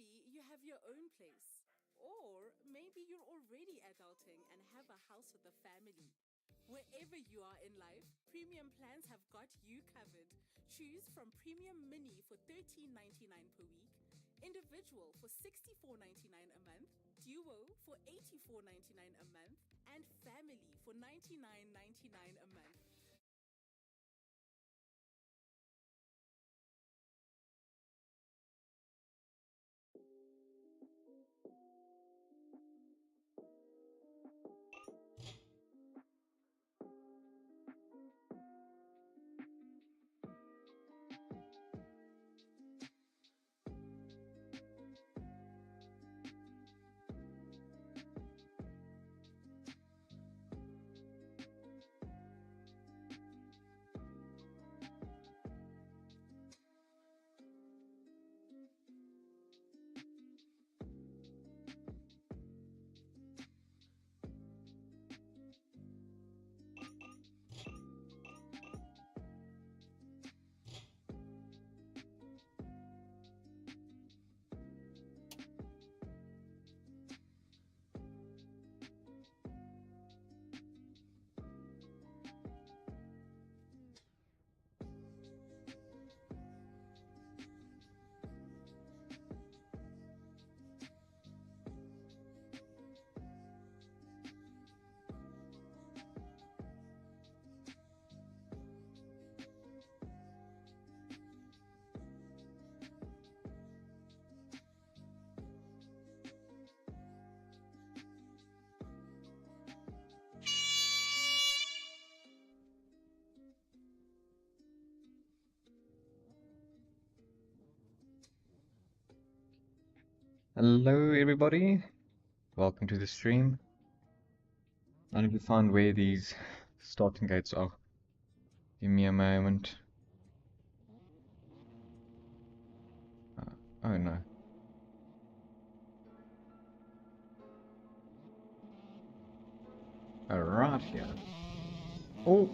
Maybe you have your own place. Or maybe you're already adulting and have a house with a family. Wherever you are in life, premium plans have got you covered. Choose from Premium Mini for $13.99 per week, Individual for $64.99 a month, Duo for $84.99 a month, and Family for $99.99 a month. Hello everybody, welcome to the stream. I need to find where these starting gates are. Give me a moment. Oh no. Alright here. Oh!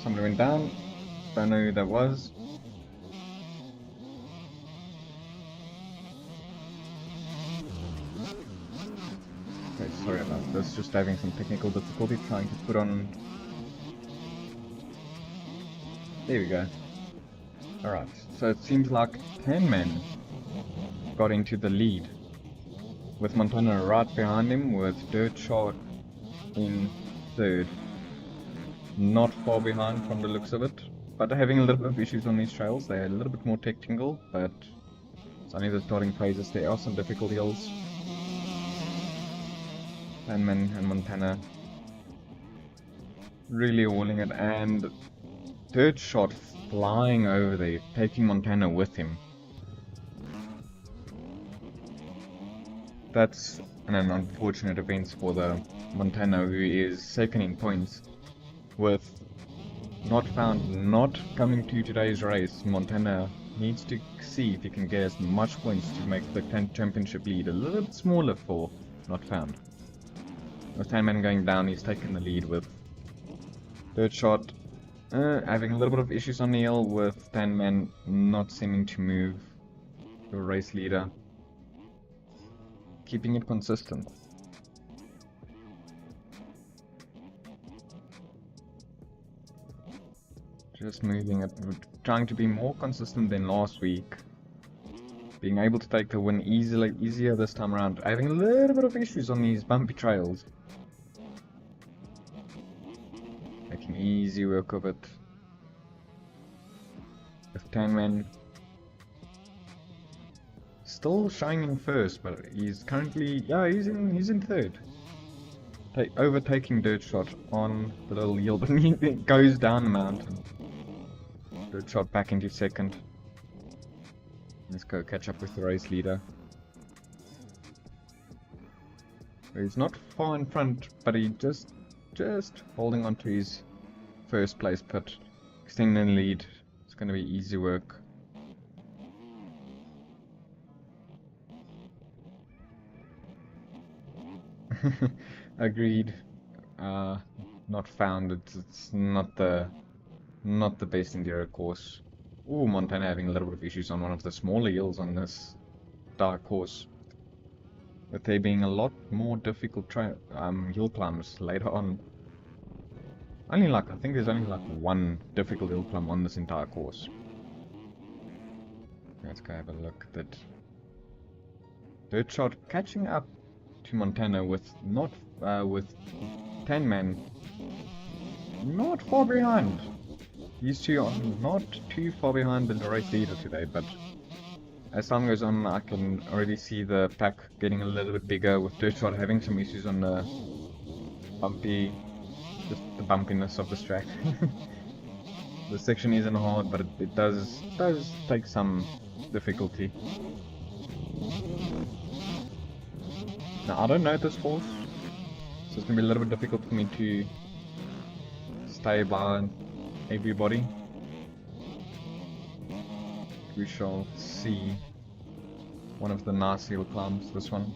Somebody went down. Don't know who that was. Okay, sorry about this, just having some technical difficulty trying to put on... There we go. Alright, so it seems like 10 men got into the lead, with Montana right behind him, with Dirt Shark in third. Not far behind from the looks of it, but they're having a little bit of issues on these trails. They're a little bit more technical, but it's only the starting phases. There are some difficult hills. Penman and Montana really hauling it, and Dirt Shot flying over there, taking Montana with him. That's an unfortunate event for the Montana, who is second in points, with Not Found not coming to today's race. Montana needs to see if he can get as much points to make the championship lead a little bit smaller for Not Found. With 10 men going down, he's taken the lead with Dirt Shot having a little bit of issues on the hill, with 10 men not seeming to move the race leader, keeping it consistent. Just moving it, trying to be more consistent than last week. Being able to take the win easier this time around. Having a little bit of issues on these bumpy trails. Making easy work of it. With 10 men still shining first, but he's currently, he's in third. Overtaking Dirt Shot on the little hill, but he goes down the mountain. Dirt Shot back into second. Let's go catch up with the race leader. He's not far in front, but he just holding on to his first place pit. Extending the lead. It's going to be easy work. Agreed. Not found. It's not the best enduro course. Ooh, Montana having a little bit of issues on one of the smaller hills on this dark horse, with there being a lot more difficult hill climbs later on. I think there's only like one difficult hill climb on this entire course. Let's go have a look at that. Dirt Shot catching up to Montana with with Tanman not far behind. These two are not too far behind the race leader today, but as time goes on, I can already see the pack getting a little bit bigger, with Dirt Shot having some issues on the bumpiness of this track. The section isn't hard, but it does take some difficulty. Now I don't know this horse, so it's gonna be a little bit difficult for me to stay behind everybody. We shall see. One of the nice hill climbs, this one,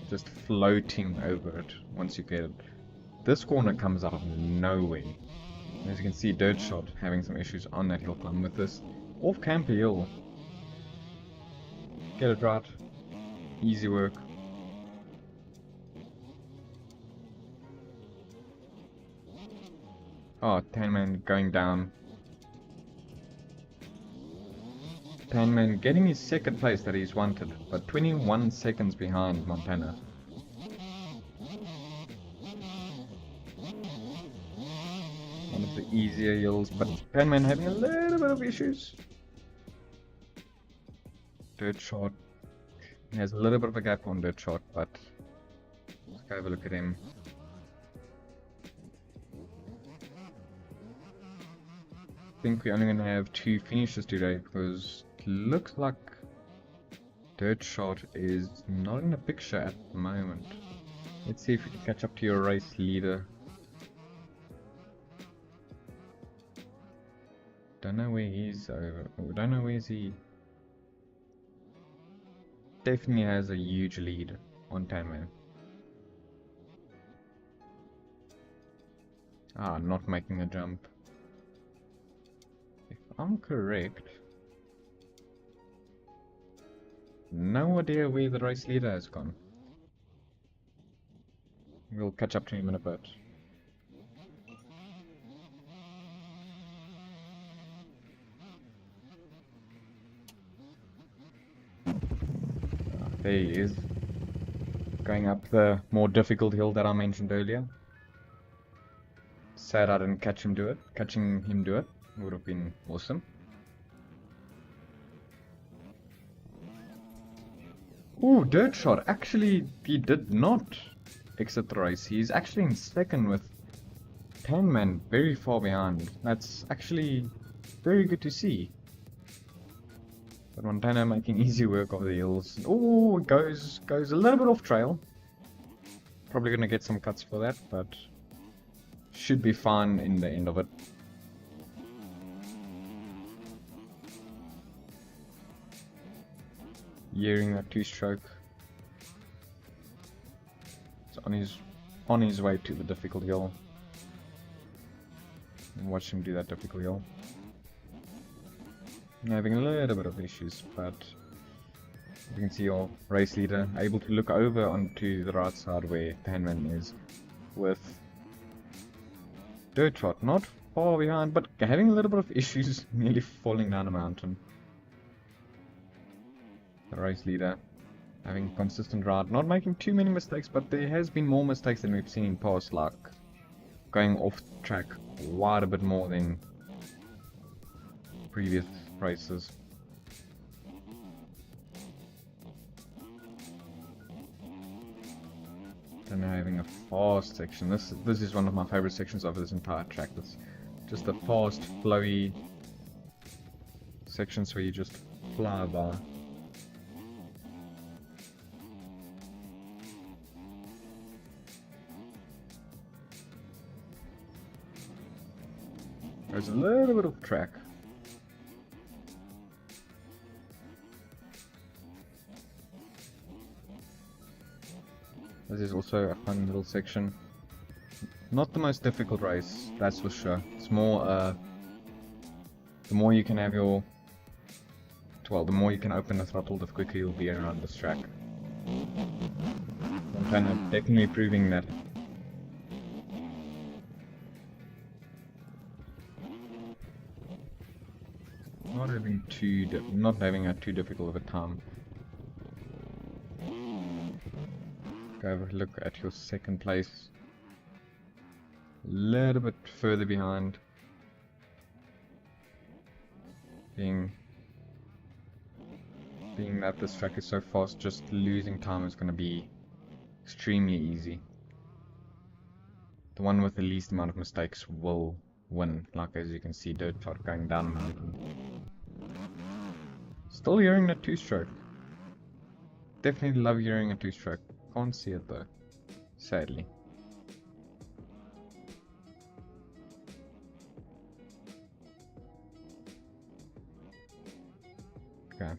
just floating over it once you get it. This corner comes out of nowhere. As you can see, Dirt Shot having some issues on that hill climb with this off camper hill. Get it right, easy work. Oh, Tanman going down. Tanman getting his second place that he's wanted, but 21 seconds behind Montana. One of the easier hills, but Tanman having a little bit of issues. Dirt Shot. He has a little bit of a gap on Dirt Shot, but let's go have a look at him. I think we're only going to have 2 finishes today, because it looks like Dirt Shot is not in the picture at the moment. Let's see if we can catch up to your race leader. Don't know where he's over. Don't know where's he. Definitely has a huge lead on Tanman. Ah, not making a jump. If I'm correct, no idea where the race leader has gone. We'll catch up to him in a bit. There he is, going up the more difficult hill that I mentioned earlier. Sad I didn't catch him do it. Catching him do it would have been awesome. Ooh, Dirt Shot. Actually, he did not exit the race. He's actually in second with Tanman very far behind. That's actually very good to see. But Montana making easy work of the hills. Oh, it goes a little bit off trail. Probably gonna get some cuts for that, but should be fine in the end of it. Hearing that 2-stroke. It's on his way to the difficult hill. And watch him do that difficult hill. Having a little bit of issues, but you can see your race leader able to look over onto the right side where Tanman is, with Dirt Shot not far behind, but having a little bit of issues, nearly falling down a mountain. The race leader having a consistent ride, not making too many mistakes, but there has been more mistakes than we've seen in past, like going off track quite a bit more than previous races. And now having a fast section. This is one of my favorite sections of this entire track. It's just the fast, flowy sections where you just fly by. There's a little bit of track. This is also a fun little section. Not the most difficult race, that's for sure. It's more, the more you can have your well, the more you can open the throttle, the quicker you'll be around this track. I'm kind of definitely proving that. Not having a too difficult of a time. Go have a look at your second place. A little bit further behind. Being that this track is so fast, just losing time is going to be extremely easy. The one with the least amount of mistakes will win, like as you can see, Dirt Shot going down the mountain. Still hearing that two-stroke. Definitely love hearing a two-stroke. Can't see it though, sadly. Okay.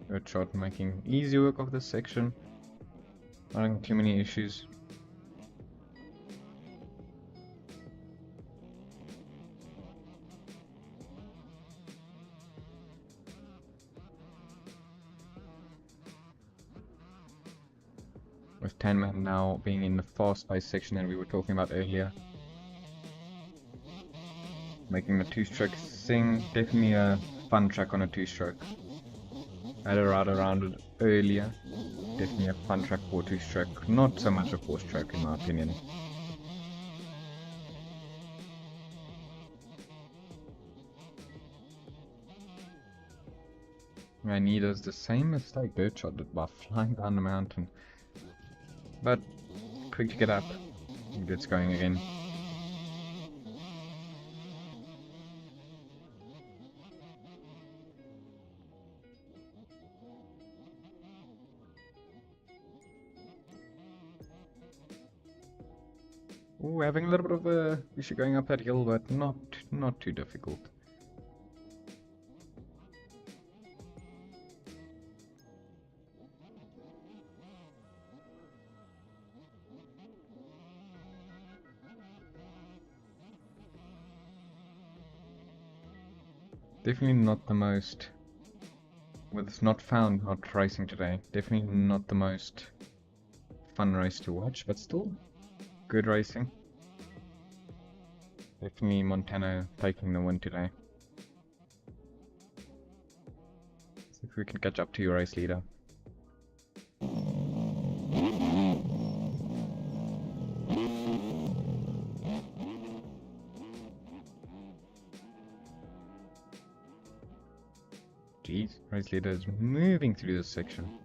Dirt Shot making easy work of this section. Not having too many issues. With Tanman now being in the fast-paced section that we were talking about earlier. Making the two-stroke sing. Definitely a fun track on a two-stroke. I had a ride around it earlier. Definitely a fun track for two-stroke. Not so much a four-stroke in my opinion. And he does the same mistake Dirt Shot did by flying down the mountain. But quick to get up. He gets going again. Ooh, having a little bit of a issue going up that hill, but not too difficult. Definitely not the most, with not found not racing today, definitely not the most fun race to watch, but still good racing. Definitely Montana taking the win today. See if we can catch up to your race leader. Jeez, race leader is moving through this section.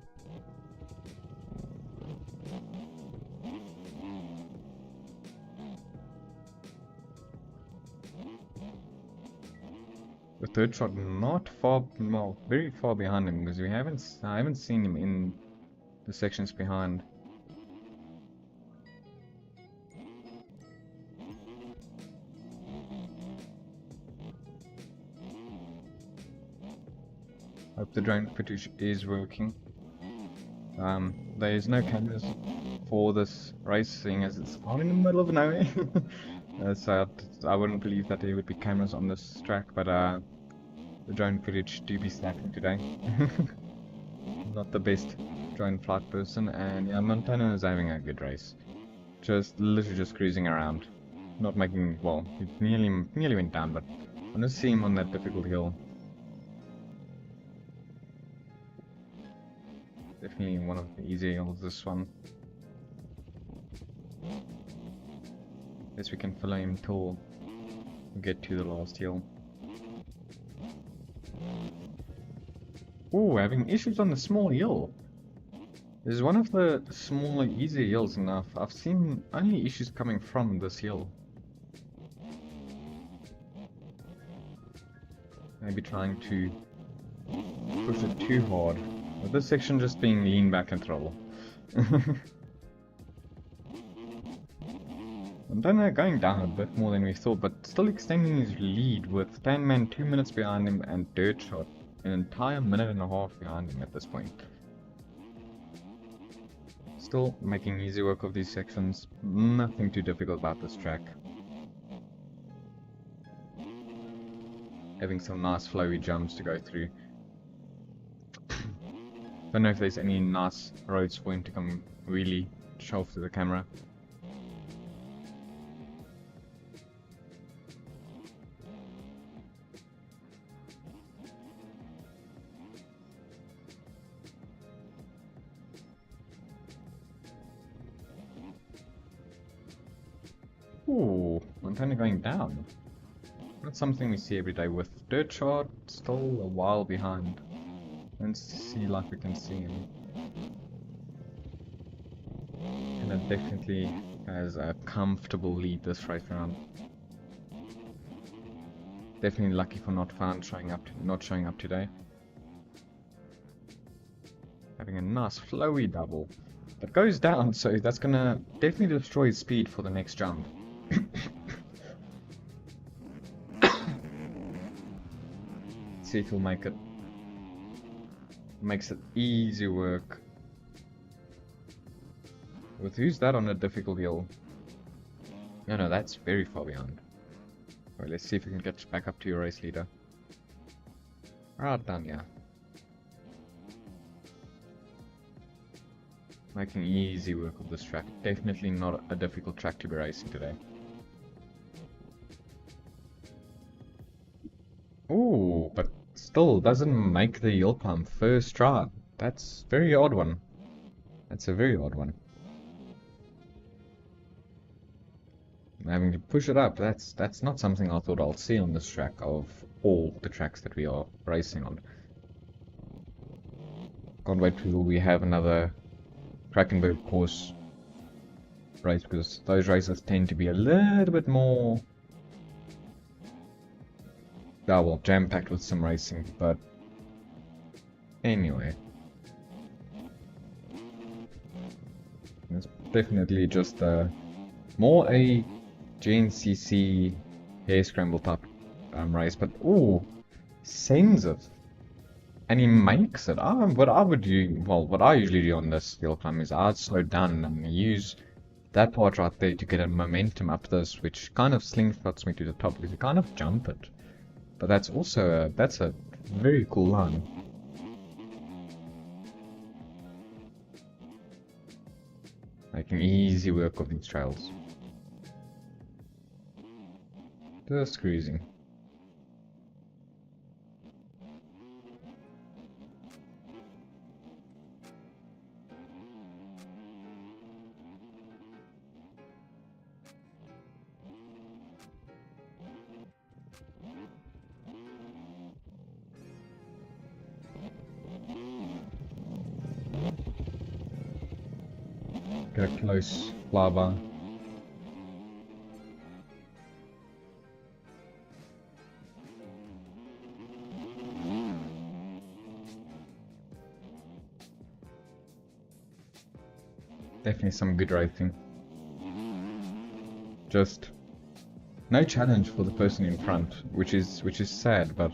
The Third Shot not far, well, very far behind him, because I haven't seen him in the sections behind. Hope the drone footage is working. There is no cameras for this race, seeing as it's out in the middle of nowhere. So I wouldn't believe that there would be cameras on this track, but the drone footage do be snapping today. Not the best drone flight person, and yeah, Montana is having a good race. Literally just cruising around. Not making, well, it nearly went down, but I want to see him on that difficult hill. Definitely one of the easier hills, this one. Guess we can follow him till we get to the last hill. Ooh, having issues on the small hill. This is one of the smaller, easier hills, and I've seen only issues coming from this hill. Maybe trying to push it too hard. With this section just being lean back and throttle. Montana going down a bit more than we thought, but still extending his lead with Tanman 2 minutes behind him and Dirt Shot an entire minute and a half behind him at this point. Still making easy work of these sections, nothing too difficult about this track. having some nice flowy jumps to go through. Don't know if there's any nice roads for him to come really show off to the camera. Ooh, Montana going down. That's something we see every day with Dirt Shot still a while behind. Don't see like we can see him. And it definitely has a comfortable lead this race round. Definitely lucky for not showing up today. Having a nice flowy double. But goes down, so that's gonna definitely destroy his speed for the next jump. See if he'll make it. Makes it easy work. With who's that on a difficult hill? No, that's very far behind. Alright, let's see if we can get back up to your race leader. Right done, yeah. Making easy work of this track. Definitely not a difficult track to be racing today. Ooh, but still doesn't make the hill climb first try. That's very odd one. That's a very odd one. Having to push it up, that's not something I thought I'll see on this track of all the tracks that we are racing on. Can't wait till we have another Krakenberg course race, because those races tend to be a little bit more jam-packed with some racing, but anyway. It's definitely just more a GNCC hair scramble type race, but ooh, sends it. And he makes it. What I usually do on this hill climb is I'd slow down and use that part right there to get a momentum up this, which kind of slingshots me to the top because you kind of jump it. But that's also that's a very cool line. Making easy work of these trails. Just cruising. Get a close flyby. Definitely some good racing. Just no challenge for the person in front, which is sad, but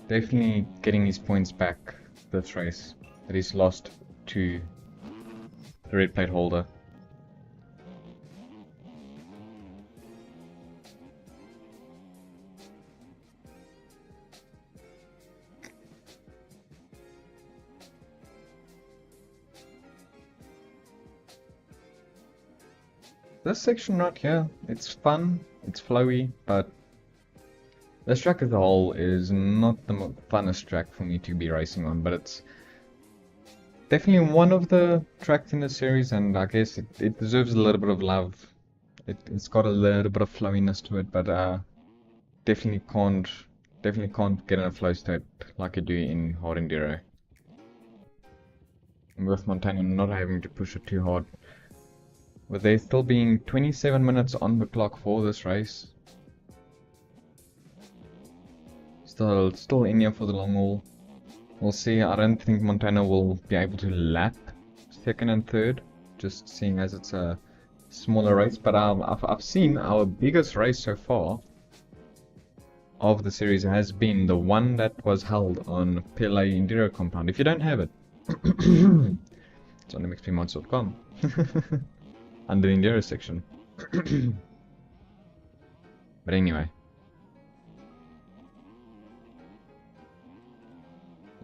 definitely getting his points back this race that he's lost to the red plate holder. This section right here, it's fun, it's flowy, but this track as a whole is not the funnest track for me to be racing on, but it's definitely one of the tracks in the series, and I guess it deserves a little bit of love. It's got a little bit of flowiness to it, but definitely can't get in a flow state like you do in hard enduro. And with Montana not having to push it too hard. With there still being 27 minutes on the clock for this race. Still in here for the long haul. We'll see. I don't think Montana will be able to lap second and third, just seeing as it's a smaller race. But I've seen our biggest race so far of the series has been the one that was held on Pele Enduro compound. If you don't have it, it's on mxpmods.com under the Enduro section. But anyway,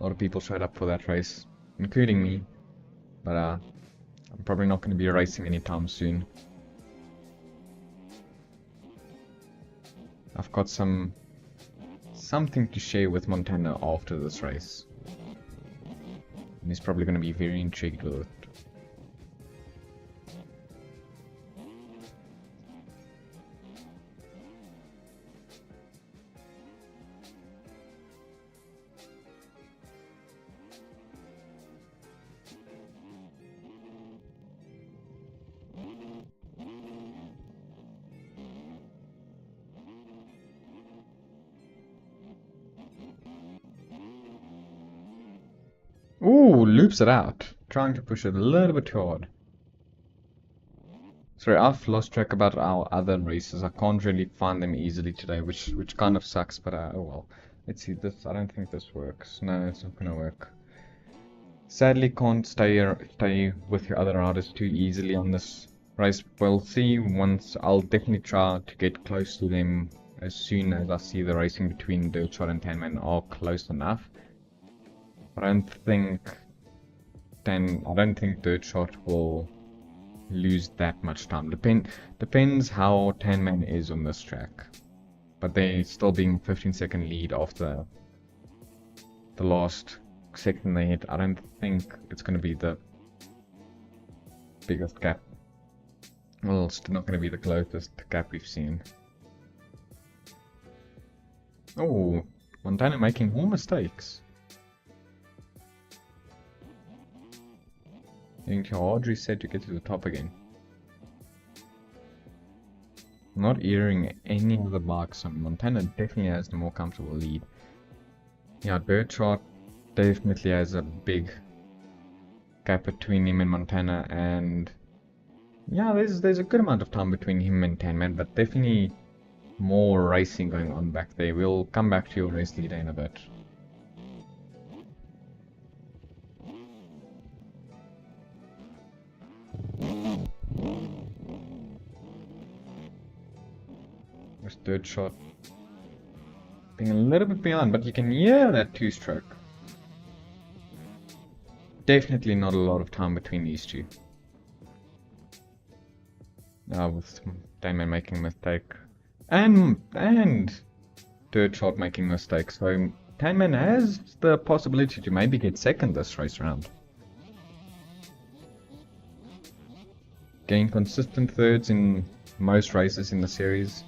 A lot of people showed up for that race, including me. But I'm probably not going to be racing anytime soon. I've got something to share with Montana after this race. And he's probably going to be very intrigued with it. Ooh, loops it out. Trying to push it a little bit too hard. Sorry, I've lost track about our other races. I can't really find them easily today, which kind of sucks, but oh well. Let's see this. I don't think this works. No, it's not gonna work. Sadly, can't stay with your other riders too easily on this race. We'll see once. I'll definitely try to get close to them as soon as I see the racing between Dirtshot and Tanman are close enough. I don't think Dirtshot will lose that much time. Depends how Tanman is on this track. But they still being 15-second lead after the last second they hit. I don't think it's going to be the biggest gap. Well, it's not going to be the closest gap we've seen. Oh, Montana making more mistakes. Getting to a hard reset to get to the top again. Not earring any of the bikes, so Montana definitely has the more comfortable lead. Yeah, Dirtshot definitely has a big gap between him and Montana, and yeah, there's a good amount of time between him and Tanman, but definitely more racing going on back there. We'll come back to your race leader in a bit. This Dirtshot being a little bit behind, but you can hear that two-stroke. Definitely not a lot of time between these two. Now with Tanman making a mistake and Dirtshot making mistakes, so Tanman has the possibility to maybe get second this race round. Getting consistent thirds in most races in the series.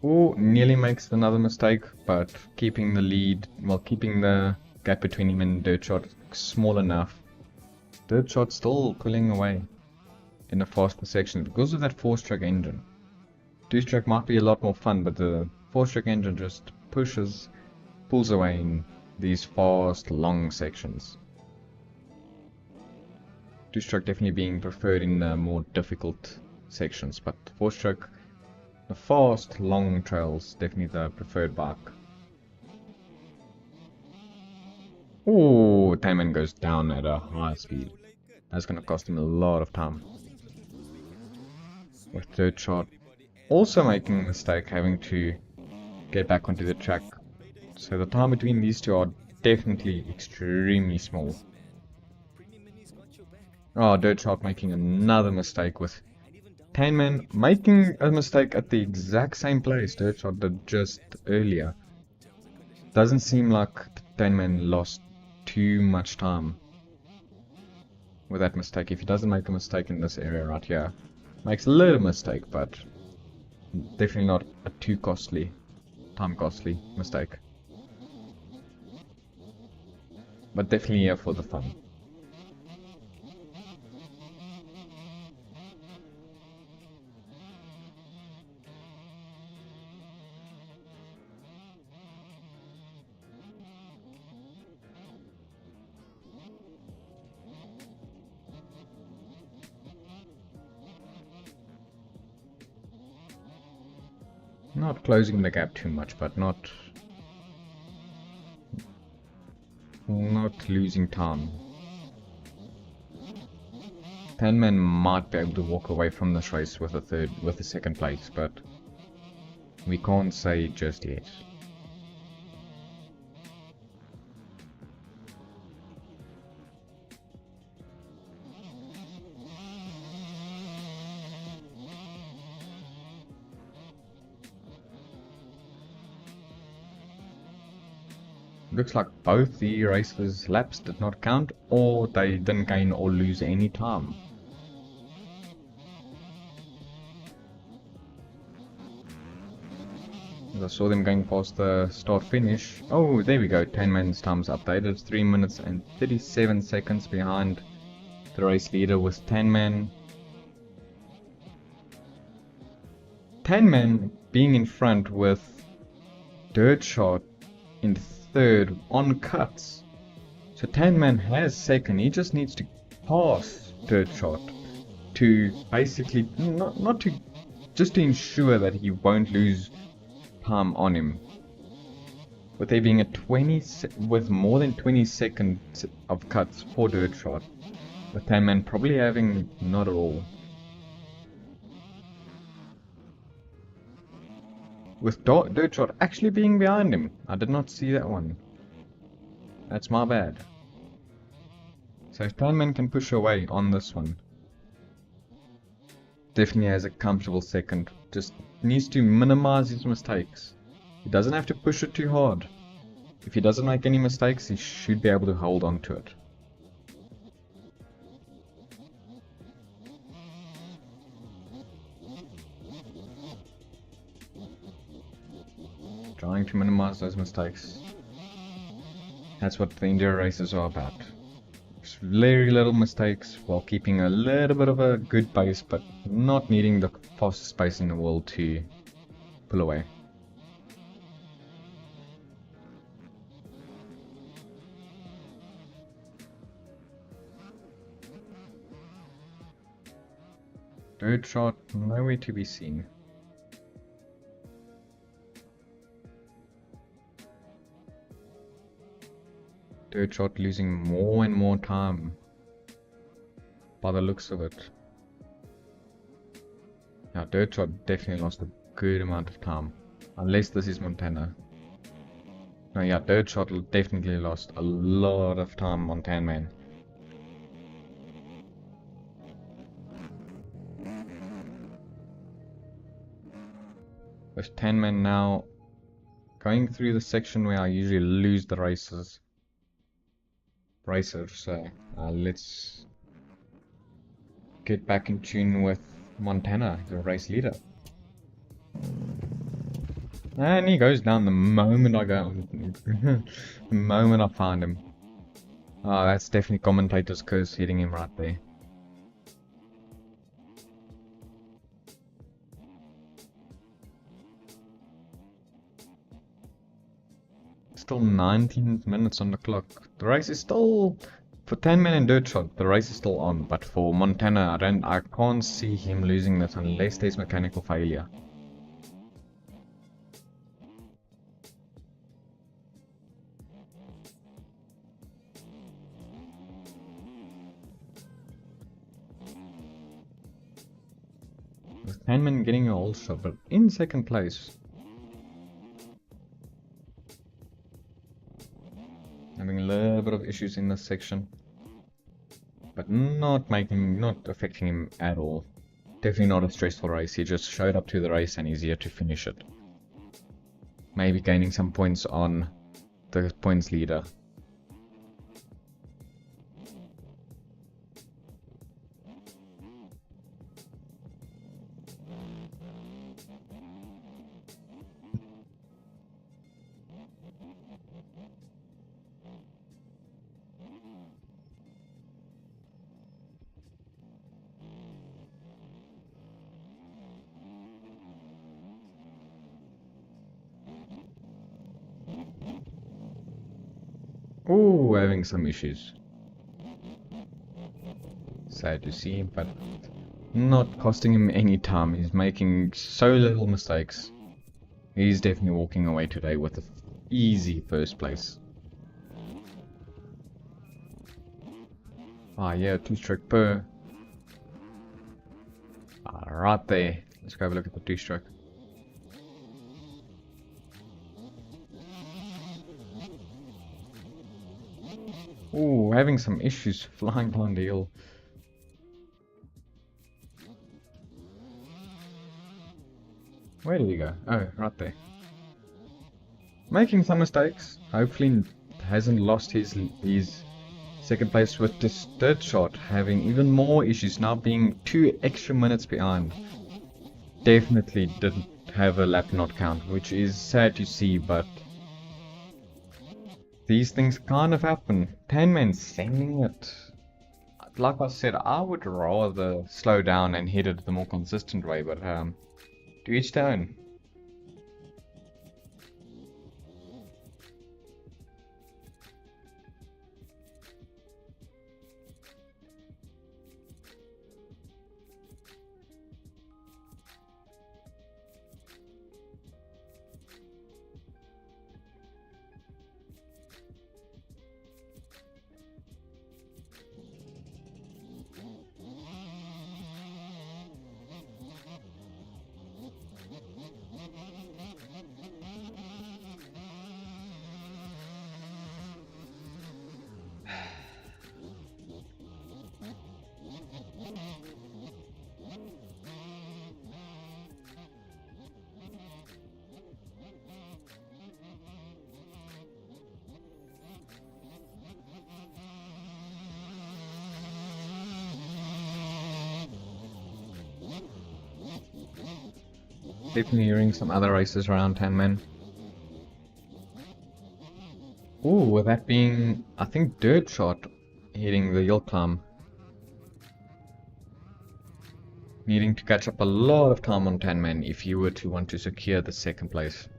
Oh, nearly makes another mistake, but keeping the lead, well, keeping the gap between him and Dirtshot small enough. Dirtshot still pulling away in the faster section because of that 4-stroke engine. 2-stroke might be a lot more fun, but the 4-stroke engine just pulls away in these fast, long sections. 2-stroke definitely being preferred in the more difficult sections, but 4-stroke, the fast, long trails, definitely the preferred bike. Oh, Tanman goes down at a high speed. That's going to cost him a lot of time. With Dirtshot also making a mistake, having to get back onto the track. So the time between these two are definitely extremely small. Oh, Dirtshot making another mistake with Tanman making a mistake at the exact same place Dirtshot did just earlier. Doesn't seem like Tanman lost too much time with that mistake. If he doesn't make a mistake in this area right here, makes a little mistake, but definitely not a too time costly mistake. But definitely here for the fun. Not closing the gap too much, but not losing time. Tanman might be able to walk away from this race with a second place, but we can't say just yet. Looks like both the racers' laps did not count, or they didn't gain or lose any time. I saw them going past the start finish. Oh, there we go. 10 man's time's updated. 3 minutes and 37 seconds behind the race leader with 10 man. 10 man being in front with Dirt Shot in third on cuts. So 10 man has second. He just needs to pass Dirt Shot to basically not to just to ensure that he won't lose time on him. With there being with more than 20 seconds of cuts for Dirt Shot, with 10 man probably having not at all. With Dirt Shot actually being behind him. I did not see that one. That's my bad. So if 10 man can push away on this one, definitely has a comfortable second. Just needs to minimize his mistakes. He doesn't have to push it too hard. If he doesn't make any mistakes, he should be able to hold on to it. Trying to minimize those mistakes. That's what the Enduro races are about. Just very little mistakes while keeping a little bit of a good pace, but not needing the fastest pace in the world to pull away. Dirt Shot nowhere to be seen. Dirt Shot losing more and more time by the looks of it. Yeah, Dirt Shot definitely lost a good amount of time. Unless this is Montana. No, yeah, Dirt Shot definitely lost a lot of time on 10 man. With 10 men now going through the section where I usually lose the racers. So let's get back in tune with Montana, the race leader. And he goes down the moment I go, the moment I find him. Oh, that's definitely commentator's curse hitting him right there. Still 19 minutes on the clock. The race is still, for 10 men and Dirt Shot, the race is still on. But for Montana, I can't see him losing this unless there's mechanical failure. With 10 men getting a whole shot, but in second place. Having a little bit of issues in this section, but not affecting him at all. Definitely not a stressful race. He just showed up to the race and he's here to finish it. Maybe gaining some points on the points leader. Oh, having some issues. Sad to see, but not costing him any time. He's making so little mistakes. He's definitely walking away today with an easy first place. Ah, yeah, 2-stroke per. Right there. Let's go have a look at the 2-stroke. Ooh, having some issues flying down the hill. Where did he go? Oh, right there. Making some mistakes. Hopefully hasn't lost his second place with this third shot, having even more issues, now being 2 extra minutes behind. Definitely didn't have a lap not count, which is sad to see, but these things kind of happen. 10 men sending it. Like I said, I would rather slow down and hit it the more consistent way, but to each their own. Definitely hearing some other races around 10 men. Ooh, with that being, I think, Dirt Shot hitting the hill climb. Needing to catch up a lot of time on 10 men if you were to want to secure the second place.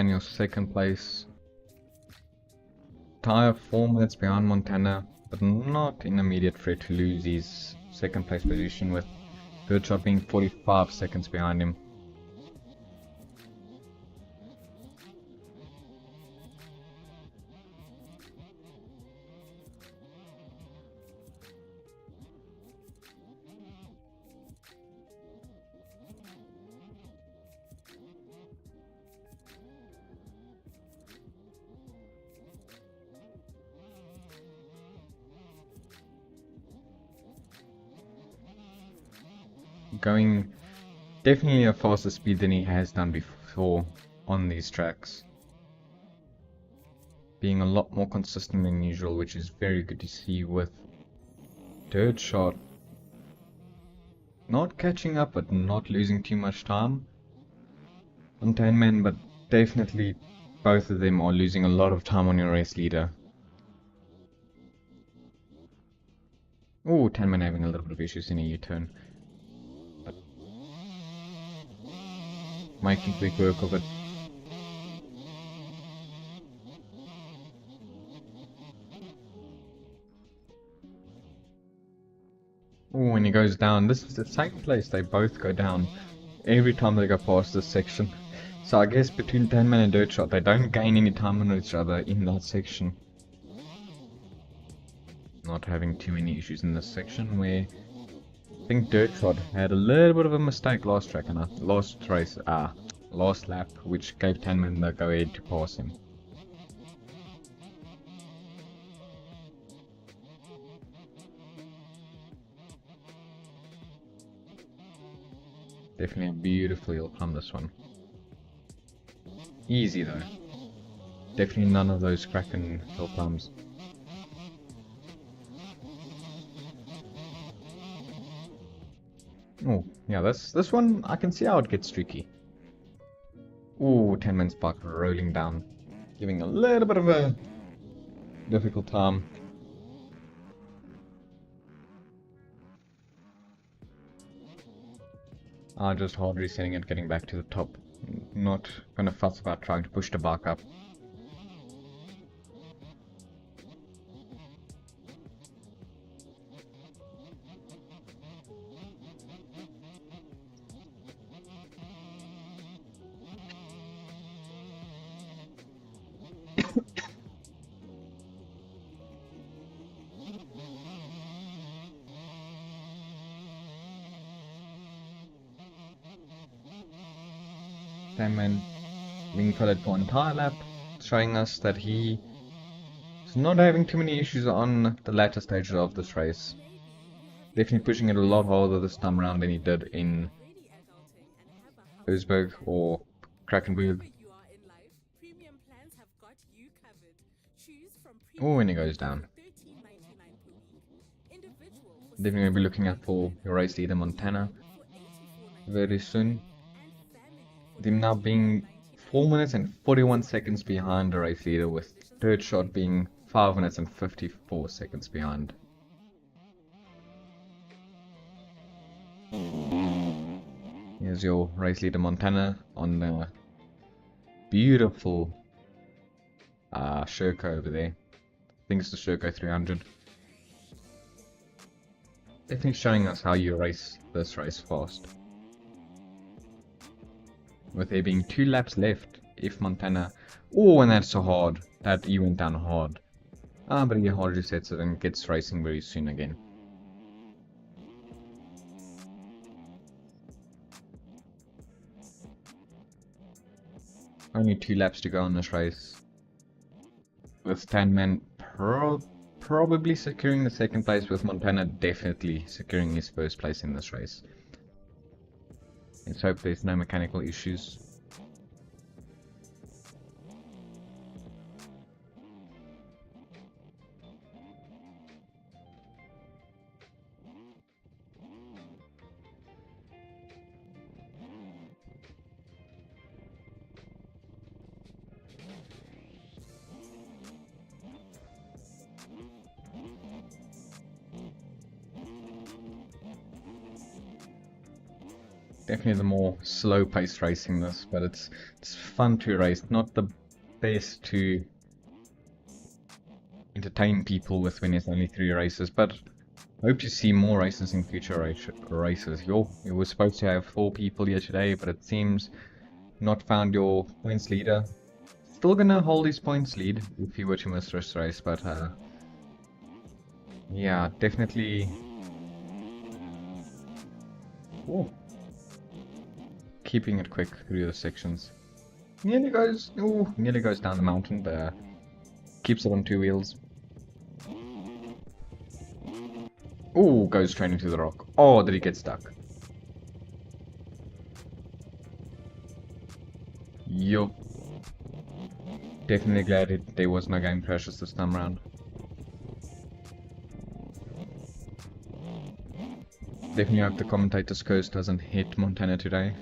Your second place. Tyre 4 minutes behind Montana, but not in immediate threat to lose his second place position, with Birdshot being 45 seconds behind him. Going definitely a faster speed than he has done before on these tracks. Being a lot more consistent than usual, which is very good to see, with Dirt Shot not catching up but not losing too much time on 10 men, but definitely both of them are losing a lot of time on your race leader. Oh, 10 men having a little bit of issues in a U-turn. Making quick work of it. Oh, when he goes down, this is the same place they both go down every time they go past this section. So I guess between 10 men and Dirt Shot, they don't gain any time on each other in that section. Not having too many issues in this section, where I think Dirt Shot had a little bit of a mistake last track and last lap, which gave 10 men the go ahead to pass him. Definitely a beautiful hill climb, this one. Easy though. Definitely none of those cracking hill climbs. Oh, yeah, this one, I can see how it gets tricky. Ooh, 10 men spark rolling down, giving a little bit of a difficult time. Just hard resetting it, getting back to the top. Not gonna fuss about trying to push the bike up. Sandman being followed for an entire lap, showing us that he is not having too many issues on the latter stages of this race. Definitely pushing it a lot harder this time around than he did in Duisburg or Krakenburg. Oh, when he goes down. Definitely going to be looking out for your race leader Montana very soon. Them now being 4 minutes and 41 seconds behind the race leader, with third shot being 5 minutes and 54 seconds behind. Here's your race leader Montana on the beautiful Sherco over there. I think it's the Sherco 300. Definitely showing us how you race this race fast. With there being 2 laps left, if Montana... Oh, and that's so hard. That he went down hard. But he hard resets it and gets racing very soon again. Only 2 laps to go on this race. With Sandman probably securing the second place, with Montana definitely securing his first place in this race. Let's hope there's no mechanical issues. Definitely the more slow-paced racing this, but it's fun to race. Not the best to entertain people with when there's only 3 races, but hope to see more races in future races. You were supposed to have 4 people here today, but it seems not found your points leader. Still gonna hold his points lead if he were to miss this race, but yeah, definitely. Whoa. Keeping it quick through the sections. Nearly goes down the mountain, but keeps it on 2 wheels. Oh, goes straight into the rock. Oh, did he get stuck? Yup. Definitely glad there was no game crashes this time around. Definitely hope the commentator's curse doesn't hit Montana today.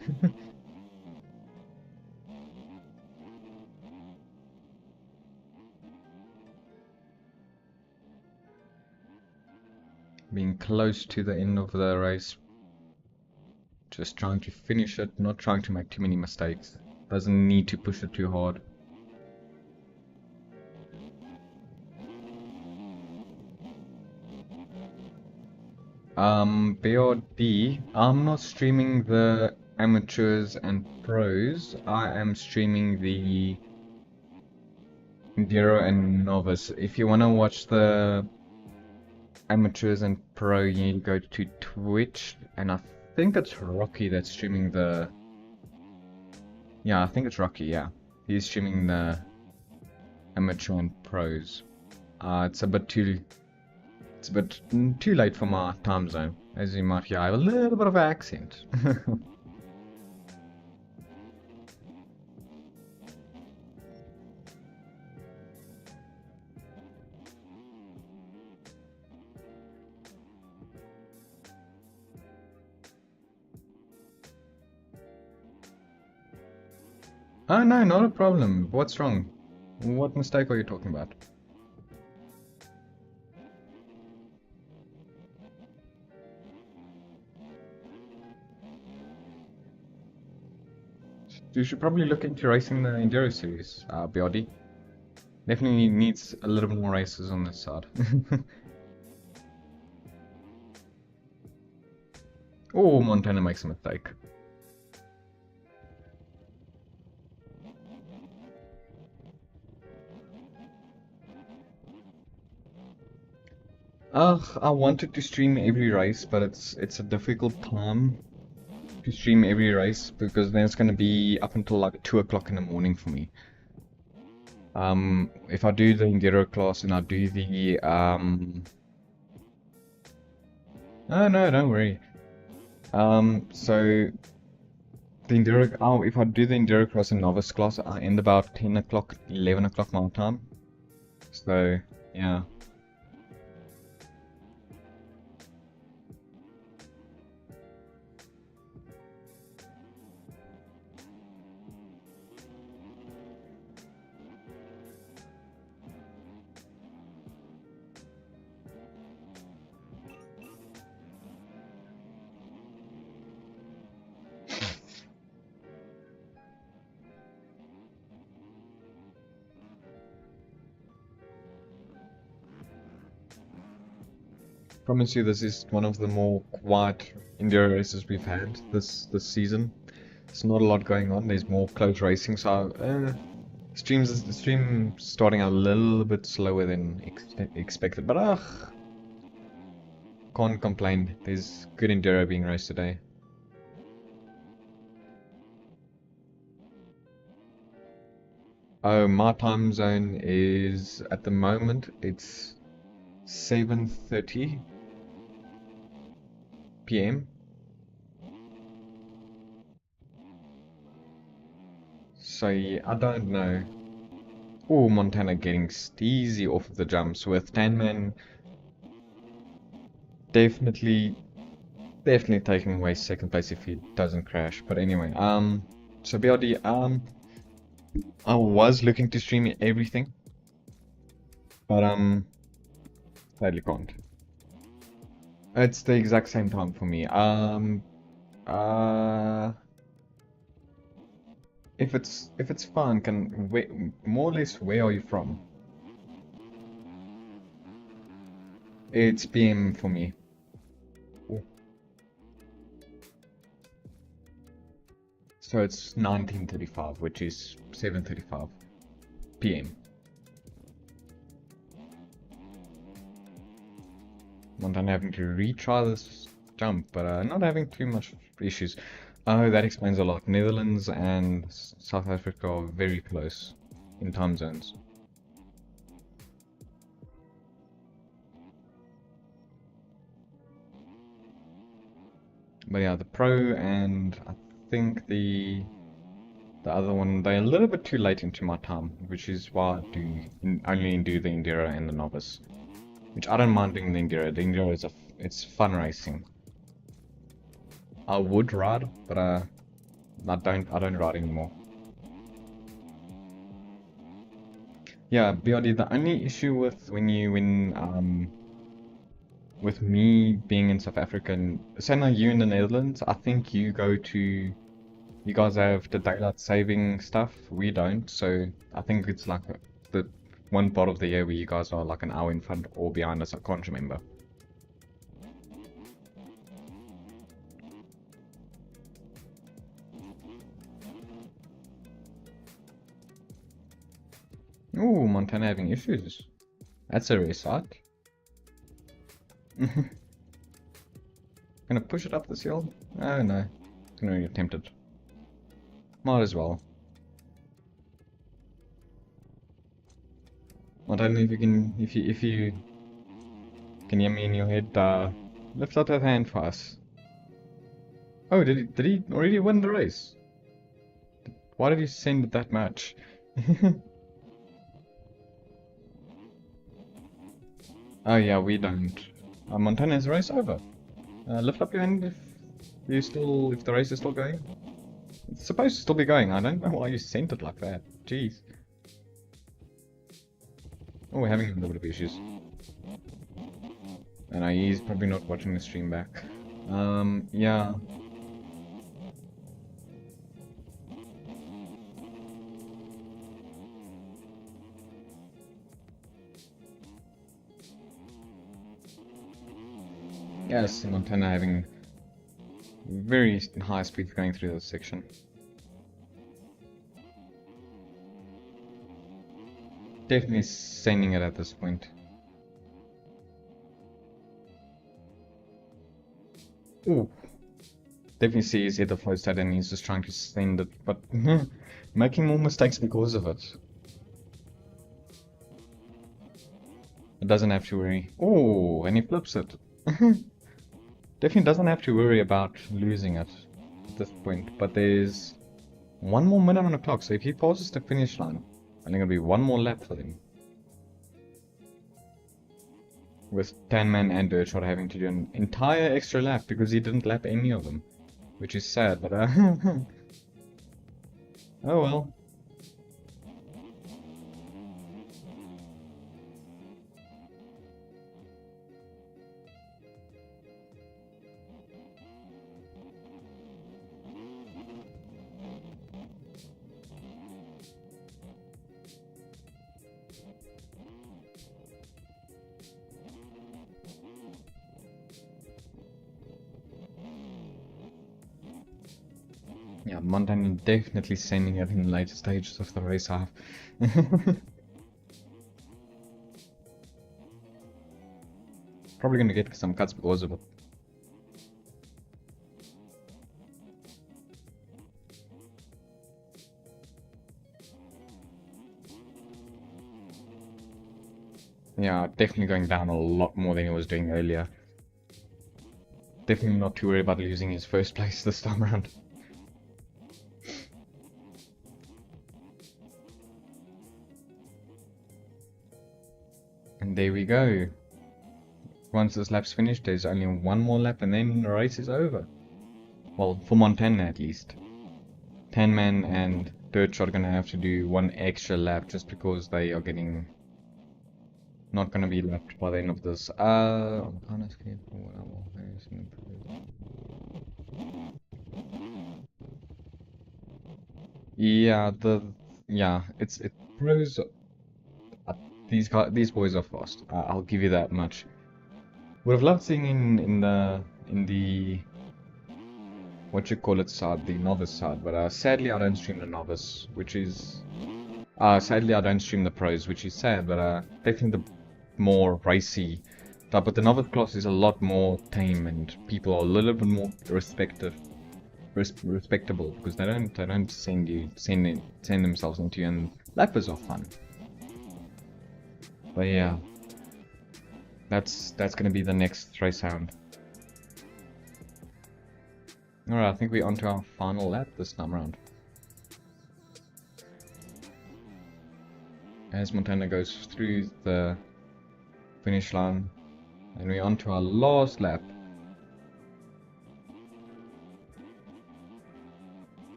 Being close to the end of the race. Just trying to finish it, not trying to make too many mistakes. Doesn't need to push it too hard. BRD, I'm not streaming the amateurs and pros. I am streaming the Enduro and Novice. If you want to watch the amateurs and pro, you need to go to Twitch, and I think it's Rocky that's streaming the... Yeah, I think it's Rocky, yeah. He's streaming the amateur and pros. It's a bit too late for my time zone. As you might hear, I have a little bit of an accent. Oh no, not a problem. What's wrong? What mistake are you talking about? You should probably look into racing the Enduro series, BRD. Definitely needs a little more races on this side. Oh, Montana makes a mistake. I wanted to stream every race, but it's a difficult time to stream every race because then it's going to be up until like 2 o'clock in the morning for me. If I do the Enduro class and I do the oh no, don't worry. So the Enduro, oh, if I do the Enduro class and novice class, I end about 10 o'clock, 11 o'clock my time. So yeah. Promise you, this is one of the more quiet Enduro races we've had this season. There's not a lot going on. There's more close racing, so stream starting a little bit slower than expected, but can't complain. There's good Enduro being raced today. Oh, my time zone is at the moment it's 7:30 p.m. So yeah, I don't know. Oh, Montana getting steezy off of the jumps with Tanman definitely taking away second place if he doesn't crash. But anyway, so BRD, I was looking to stream everything, but sadly can't. It's the exact same time for me. Uh, if it's fun, more or less where are you from? It's PM for me. Ooh. So it's 19:35, which is 7:35 PM. Montana having to retry this jump, but not having too much issues. Oh, that explains a lot. Netherlands and South Africa are very close in time zones. But yeah, the Pro and I think the other one, they're a little bit too late into my time, which is why I only do the Enduro and the Novice. Which I don't mind doing the Enduro. The Enduro is it's fun racing. I would ride, but I don't ride anymore. Yeah, BRD, the only issue with with me being in South Africa and say now you in the Netherlands, I think you guys have the daylight saving stuff. We don't, so I think it's like the one part of the year where you guys are like an hour in front or behind us. I can't remember. Ooh, Montana having issues. That's a rare sight. Gonna push it up this hill? Oh no, gonna attempt it. Might as well. I don't know if you can, if you can hear me in your head. Lift up that hand for us. Oh, did he already win the race? Why did he send it that much? Oh yeah, we don't. Montana's race over. Lift up your hand if the race is still going. It's supposed to still be going. I don't know why you sent it like that. Jeez. Oh, we're having a little bit of issues. And he's probably not watching the stream back. Yeah. Yes, Montana having very high speed going through this section. Definitely sending it at this point. Ooh. definitely see he's hit the flow state and he's just trying to send it, but making more mistakes because of it. It doesn't have to worry. Oh, and he flips it. Definitely doesn't have to worry about losing it at this point, but there's 1 more minute on the clock, so if he passes the finish line, only gonna be one more lap for him. With Tanman and Dirtshot having to do an entire extra lap because he didn't lap any of them, which is sad, but oh well. Yeah, Montana definitely sending it in the later stages of the race half. Probably gonna get some cuts because of it. Yeah, definitely going down a lot more than he was doing earlier. Definitely not too worried about losing his first place this time around. And there we go. Once this lap's finished, there's only one more lap and then the race is over. Well, for Montana at least. Tanman and Dirtshot are gonna have to do one extra lap just because they are getting not gonna be lapped by the end of this. I'm kind of scared for what Yeah, it's pros. These boys are fast. I'll give you that much. Would have loved seeing in the what you call it side, the novice side, but sadly I don't stream the novice, which is sadly I don't stream the pros, which is sad, but definitely the more racy type. But the novice class is a lot more tame and people are a little bit more respectable because they don't send themselves into you, and lappers are fun. But yeah, that's gonna be the next race round. Alright, I think we're on to our final lap this time around. As Montana goes through the finish line, and we're on to our last lap.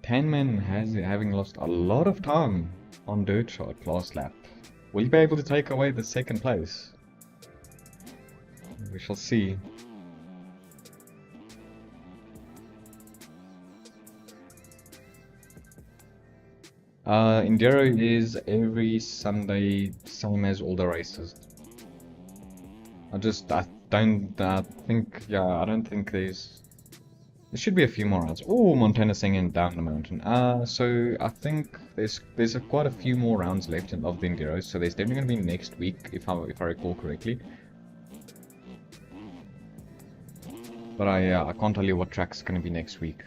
Tanman having lost a lot of time on Dirtshot last lap. Will he be able to take away the second place? We shall see. Enduro is every Sunday, same as all the races. I don't think there should be a few more rounds. Oh, Montana singing down the mountain. So I think there's quite a few more rounds left of the Enduro, so there's definitely going to be next week, if I recall correctly. But I can't tell you what track's going to be next week.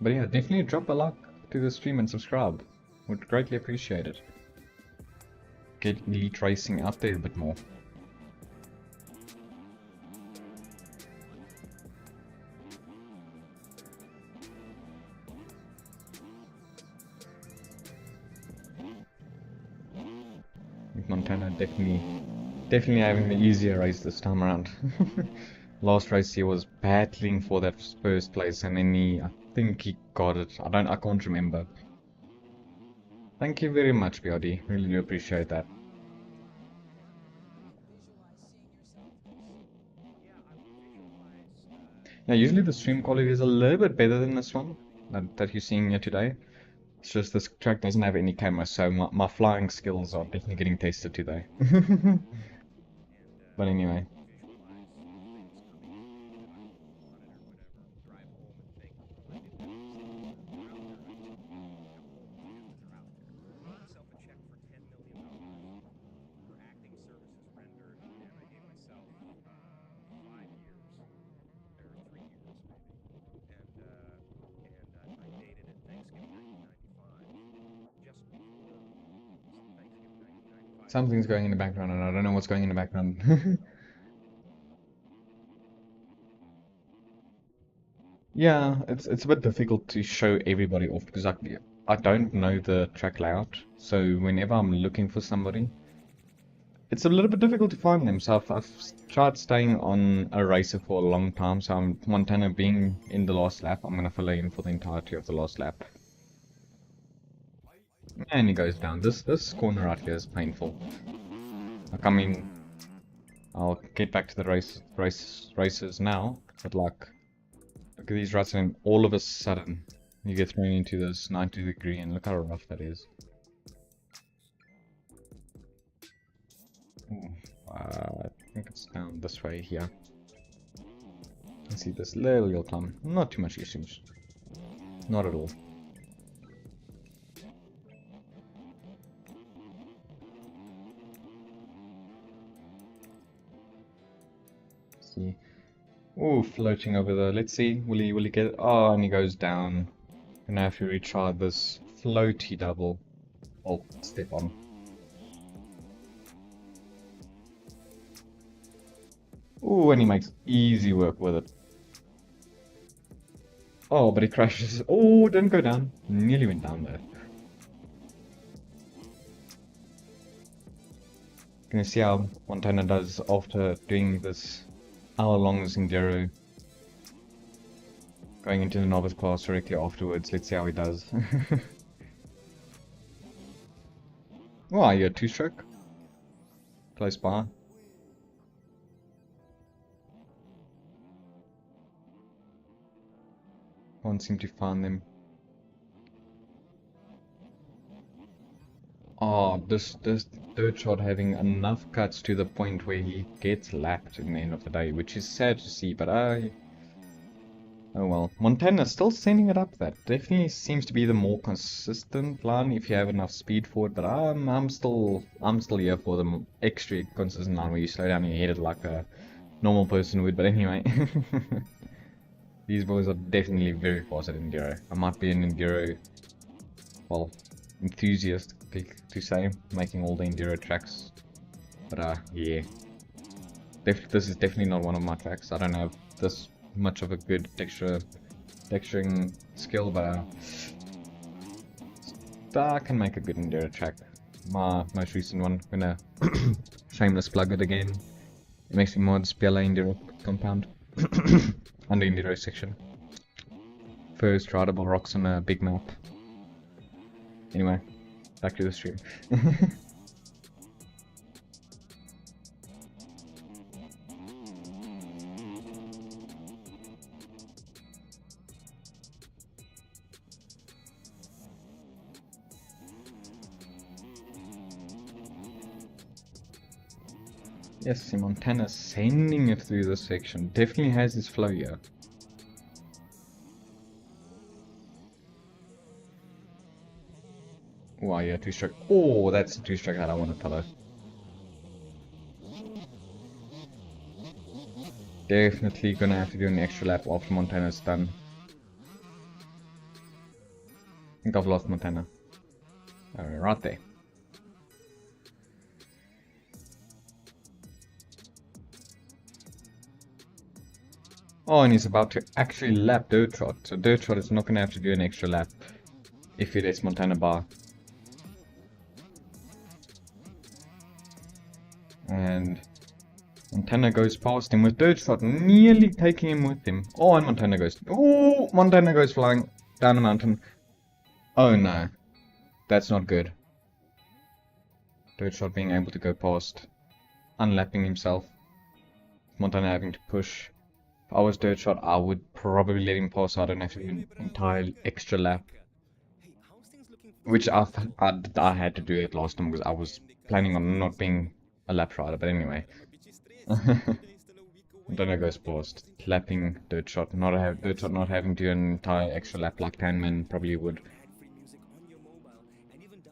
But yeah, definitely drop a like to the stream and subscribe. Would greatly appreciate it. Get Elite Racing out there a bit more. Montana definitely having the easier race this time around. Last race he was battling for that first place, and then I think he got it. I can't remember. Thank you very much, BRD. Really do appreciate that. Yeah, usually the stream quality is a little bit better than this one that you're seeing here today. It's just this track doesn't have any camera, so my flying skills are definitely getting tested today. But anyway. Something's going in the background and I don't know what's going in the background. Yeah, it's a bit difficult to show everybody off because I don't know the track layout. So whenever I'm looking for somebody, it's a little bit difficult to find them. So I've tried staying on a racer for a long time. So I'm Montana being in the last lap. I'm gonna follow in for the entirety of the last lap. And he goes down. This corner right here is painful. Like I mean, I'll get back to the races now, but like. Look at these ruts and all of a sudden you get thrown into this 90-degree and look how rough that is. Ooh, I think it's down this way here. You see this little climb. Not too much issues. Not at all. See. Ooh, floating over there. Let's see. Will he get it? Oh, and he goes down. Gonna have to retry this floaty double. Oh, step on. Ooh, and he makes easy work with it. Oh, but he crashes. Oh, didn't go down. Nearly went down there. Gonna see how Montana does after doing this hour-long Enduro. Going into the novice class directly afterwards. Let's see how he does. Oh, you're two-stroke. Close by. Can't seem to find them. Oh, this dirt shot having enough cuts to the point where he gets lapped in the end of the day, which is sad to see, but oh well. Montana still sending it up. That definitely seems to be the more consistent line if you have enough speed for it, but I'm still here for the extra consistent line where you slow down and you hit it like a normal person would, but anyway. These boys are definitely very fast at Enduro. I might be an Enduro, well, enthusiast to say, making all the Enduro tracks. But yeah. This is definitely not one of my tracks. I don't have this much of a good texturing skill, but I can make a good Enduro track. My most recent one, gonna shameless plug it again. It makes me mods PLA Enduro compound. Under Enduro section. First rideable rocks on a big map. Anyway, back to the stream. Yes, see, Montana sending it through this section. Definitely has his flow here. Oh, yeah, two-stroke. Oh, that's a two-stroke that I want to follow. Definitely gonna have to do an extra lap after Montana's done. I think I've lost Montana. Alright, right there. Oh, and he's about to actually lap Dirtshot. So Dirtshot is not gonna have to do an extra lap if he lets Montana by. And Montana goes past him with Dirtshot, nearly taking him with him. Oh, and Montana goes flying down the mountain. Oh no, that's not good. Dirtshot being able to go past, unlapping himself. Montana having to push. If I was Dirtshot, I would probably let him pass. I don't have to do an entire extra lap. Which I had to do it last time because I was planning on not being a lap rider, but anyway. Montana goes past, lapping Dirtshot, Dirtshot not having to do an entire extra lap like Tanman probably would.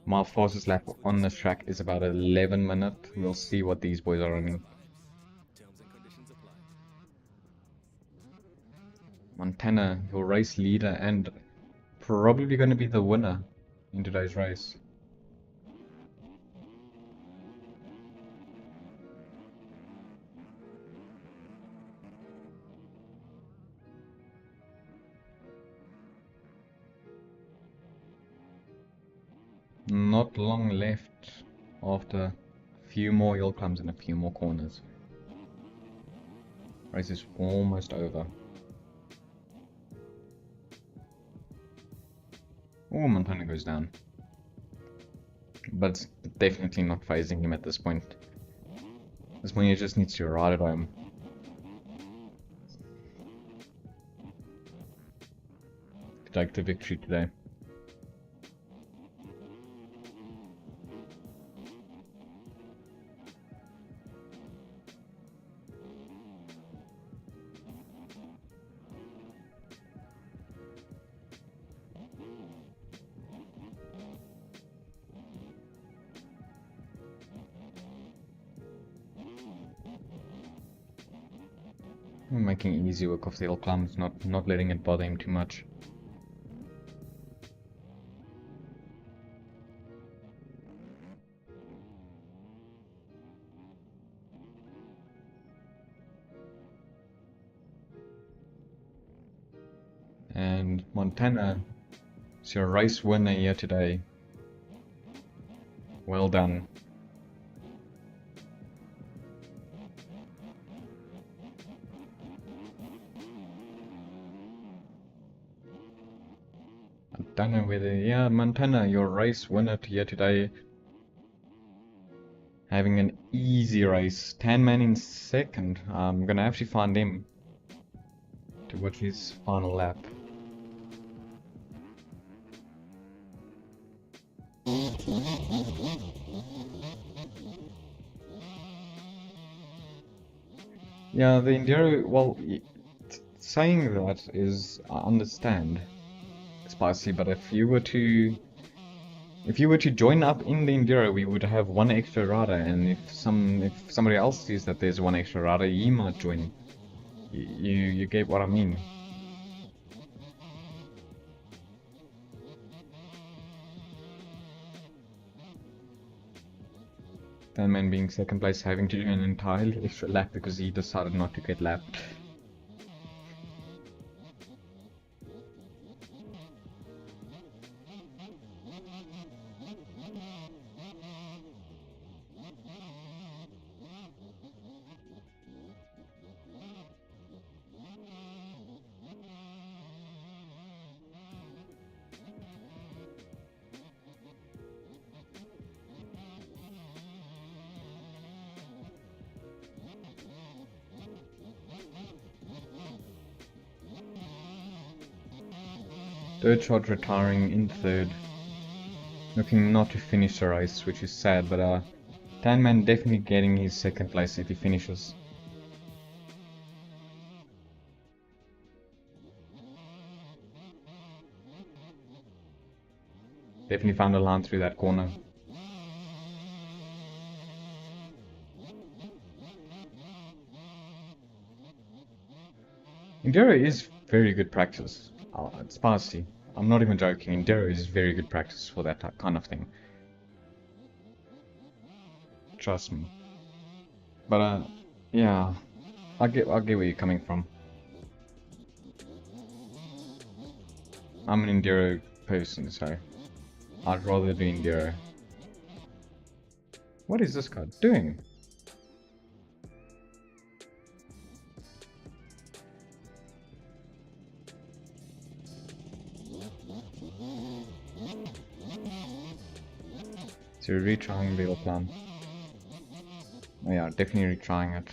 My fastest lap on this track is about 11 minutes. We'll see what these boys are running. Montana, your race leader and probably going to be the winner in today's race. Not long left after a few more hill climbs and a few more corners. Race is almost over. Oh, Montana goes down. But it's definitely not phasing him at this point. This point he just needs to ride it home. Take the victory today. Making easy work of the hill climbs, not letting it bother him too much. And Montana is your race winner here today. Well done. I don't know whether, yeah, Montana, your race winner here today. Having an easy race. Tan Man in second. I'm gonna actually find him to watch his final lap. Yeah, the Enduro, well, saying that is, I understand, Spicy, but if you were to join up in the Enduro, we would have one extra rider, and if somebody else sees that there's one extra rider, he might join. You get what I mean? That man being second place, having to do an entirely extra lap because he decided not to get lapped. Dirt Shot retiring in third, looking not to finish the race, which is sad, but Tan Man definitely getting his second place if he finishes. Definitely found a line through that corner. Enduro is very good practice. It's spicy. I'm not even joking. Enduro is very good practice for that kind of thing. Trust me. But yeah, I get where you're coming from. I'm an Enduro person, so I'd rather do Enduro. What is this guy doing? So we're retrying the old plan. Oh yeah, definitely retrying it.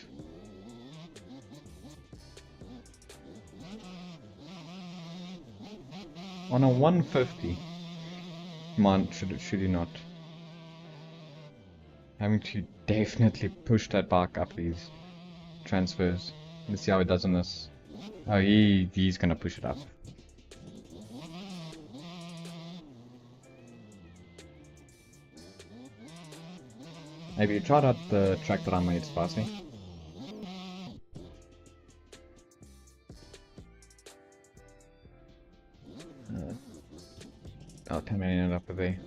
On a 150. Man, should you not? Having to definitely push that bike up these transfers. Let's see how it does on this. Oh, he's gonna push it up. Maybe you tried out the track that I made, Spicy. Oh, 10 minutes up there.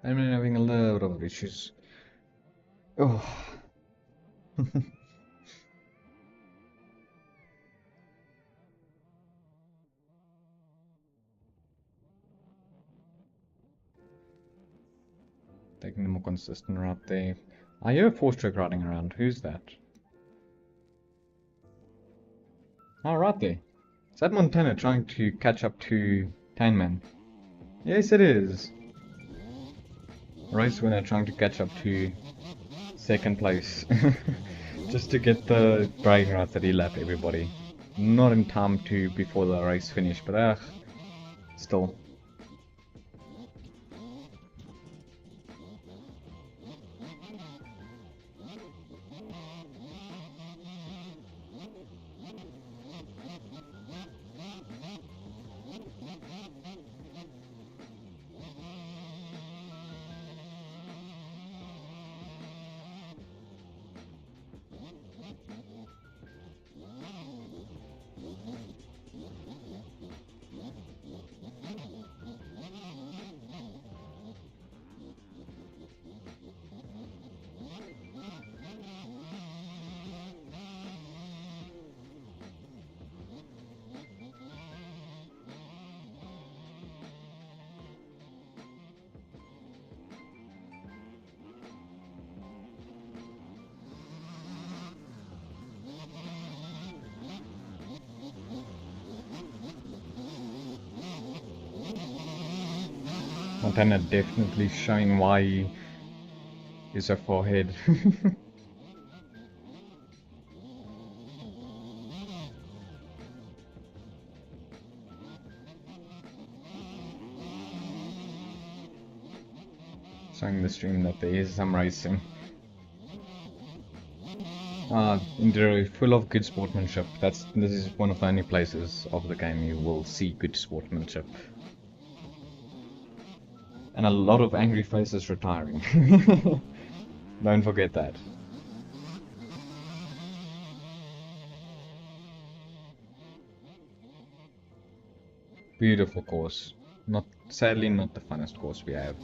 I'm having a lot of issues. Oh. Taking the more consistent route there. I hear a 4-stroke riding around. Who's that? Oh, right there. Is that Montana trying to catch up to Tanman? Yes, it is. Race winner trying to catch up to second place. Just to get the bragging rights that he left everybody. Not in time to before the race finished, but still. Montana definitely showing why he is so far ahead. Showing the stream that there is some racing. Enduro, full of good sportsmanship. This is one of the only places of the game you will see good sportsmanship. And a lot of angry faces retiring. Don't forget that. Beautiful course. Sadly not the funnest course we have.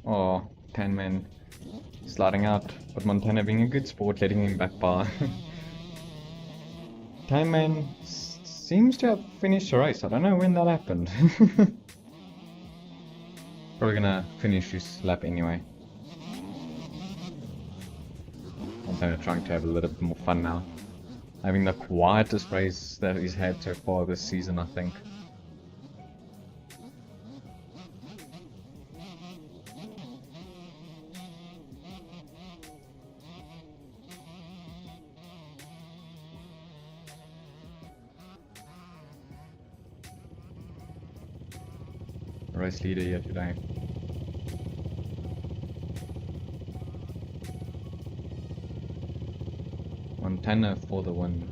Oh, Tanman sliding out, but Montana being a good sport, letting him back by. Tanman seems to have finished the race. I don't know when that happened. Probably gonna finish his lap anyway. Montana trying to have a little bit more fun now. Having the quietest race that he's had so far this season, I think. Race leader here today. Montana for the win.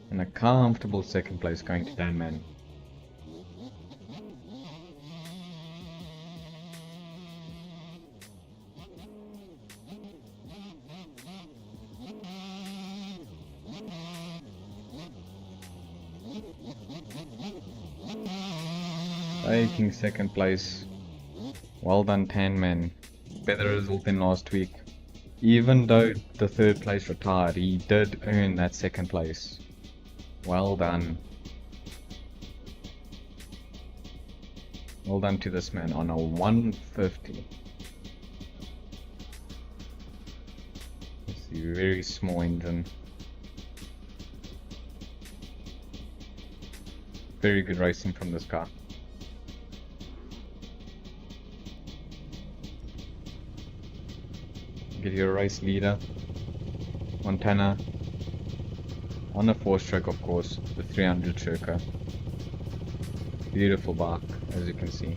And a comfortable second place going to Danman. Taking second place Well done, Tan Man. Better result than last week. Even though the third place retired, he did earn that second place. Well done. Well done to this man on a 150. It's a very small engine. Very good racing from this car. Get your race leader, Montana, on a 4-stroke, of course, the 300 Shirka. Beautiful bike, as you can see.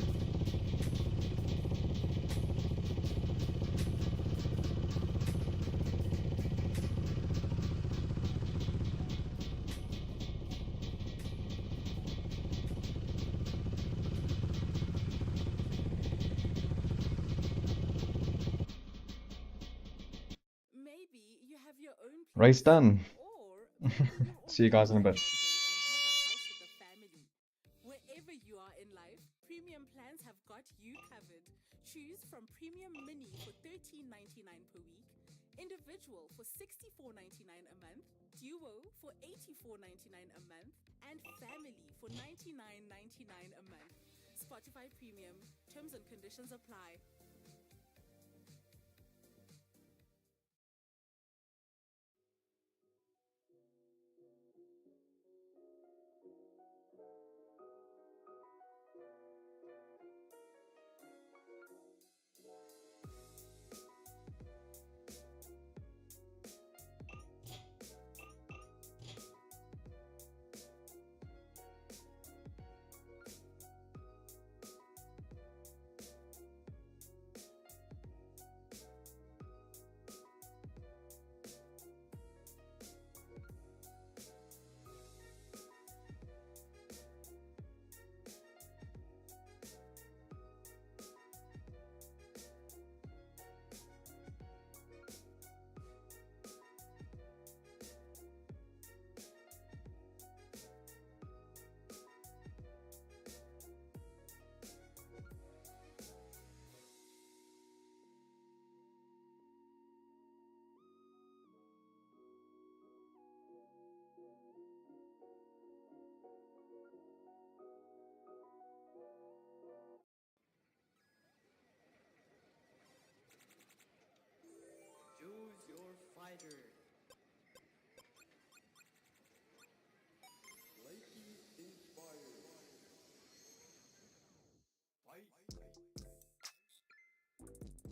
Maybe you have your own Race place, done. or maybe you're See you guys in a already bit. adulting and have a house with a family. Wherever you are in life, premium plans have got you covered. Choose from Premium Mini for $13.99 per week, Individual for $64.99 a month, Duo for $84.99 a month, and Family for $99.99 a month. Spotify Premium. Terms and conditions apply. Choose your fighter. Lightning inspired. Fight. Choose your fighter.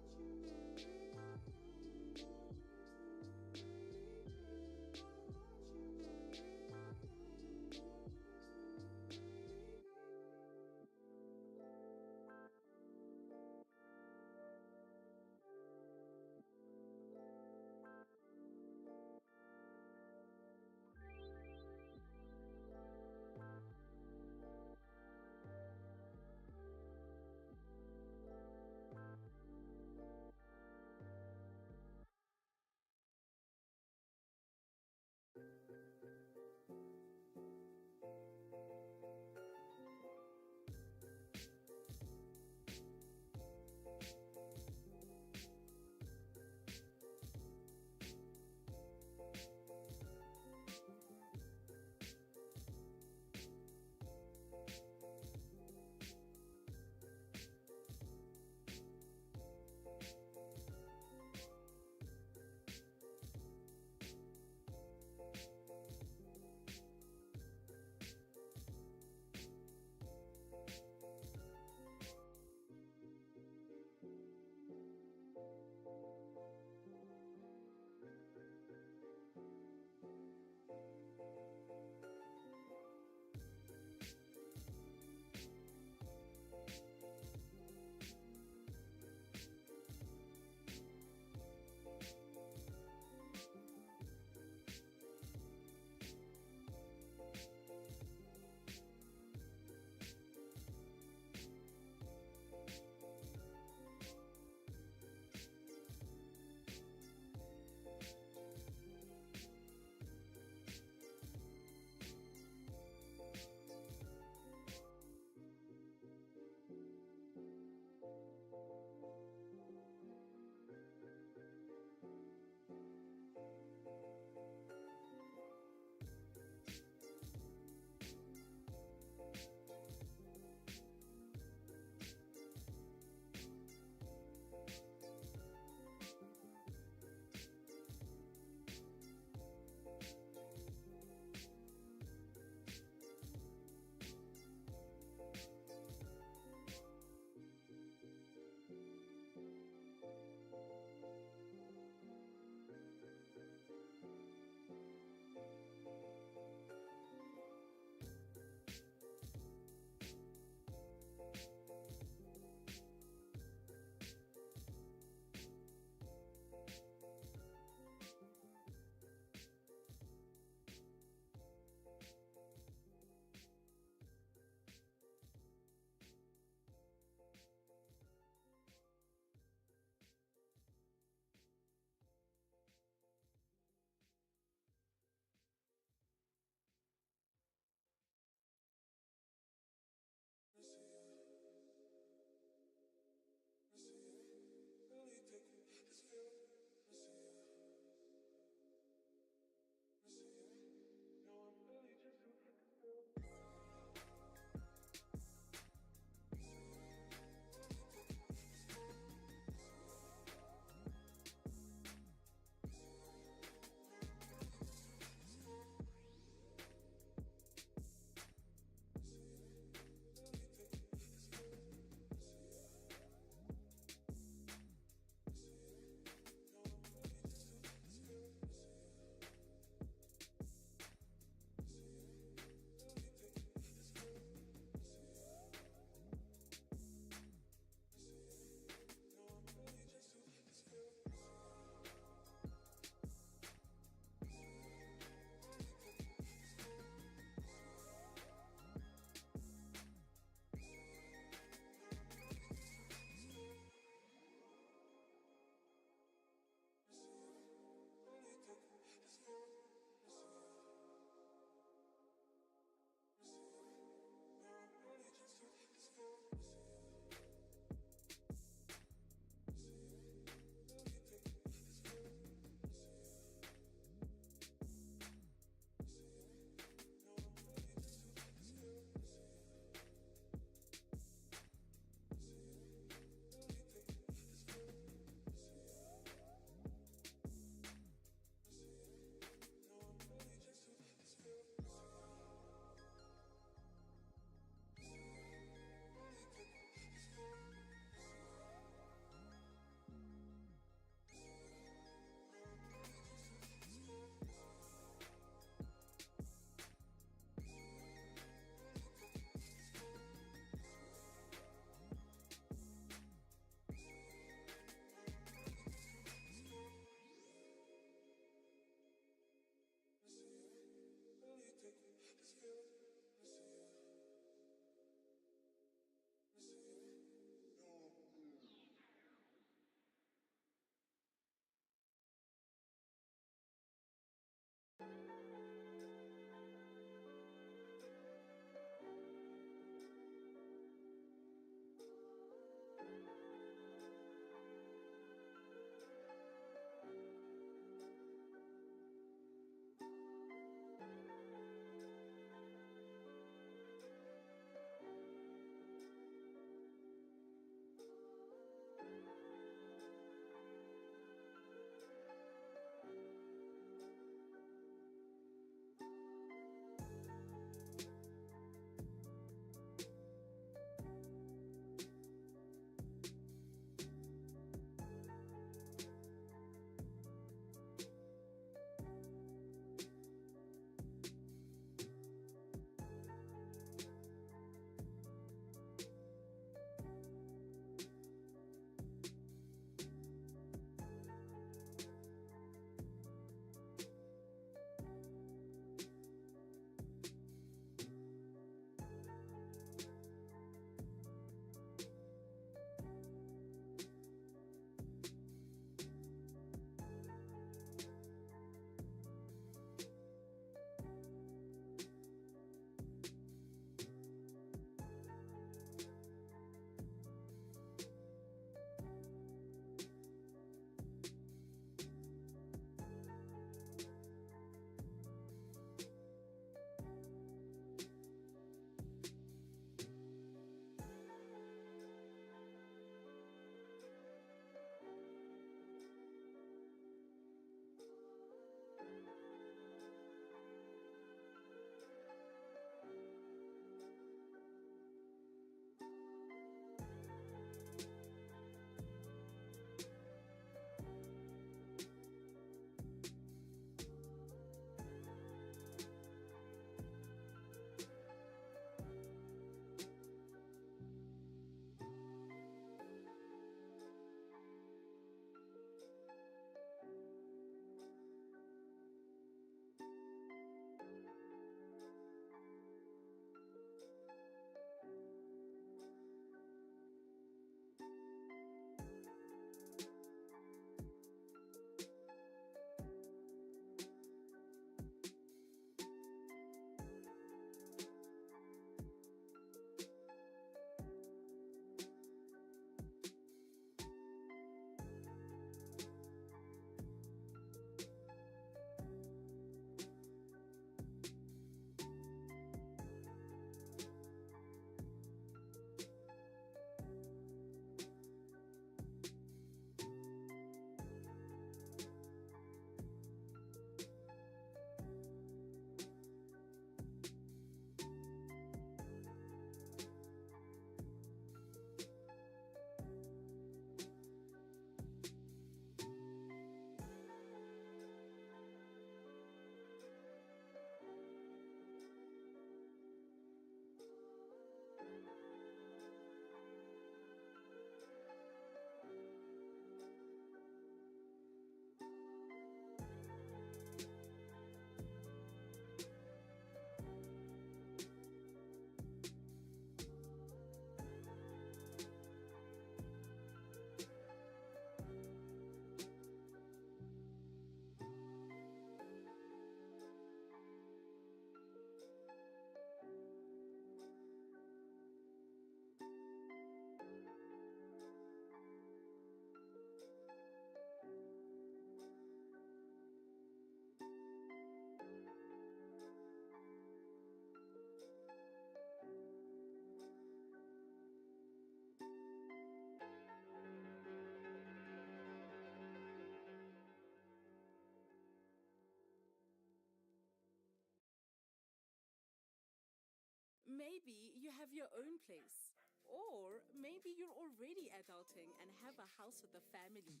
Maybe you have your own place. Or maybe you're already adulting and have a house with a family.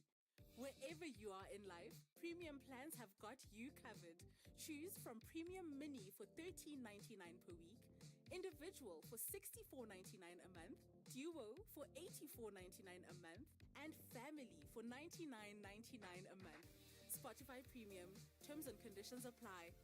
Wherever you are in life, premium plans have got you covered. Choose from Premium Mini for $13.99 per week, Individual for $64.99 a month, Duo for $84.99 a month, and Family for $99.99 a month. Spotify Premium. Terms and conditions apply.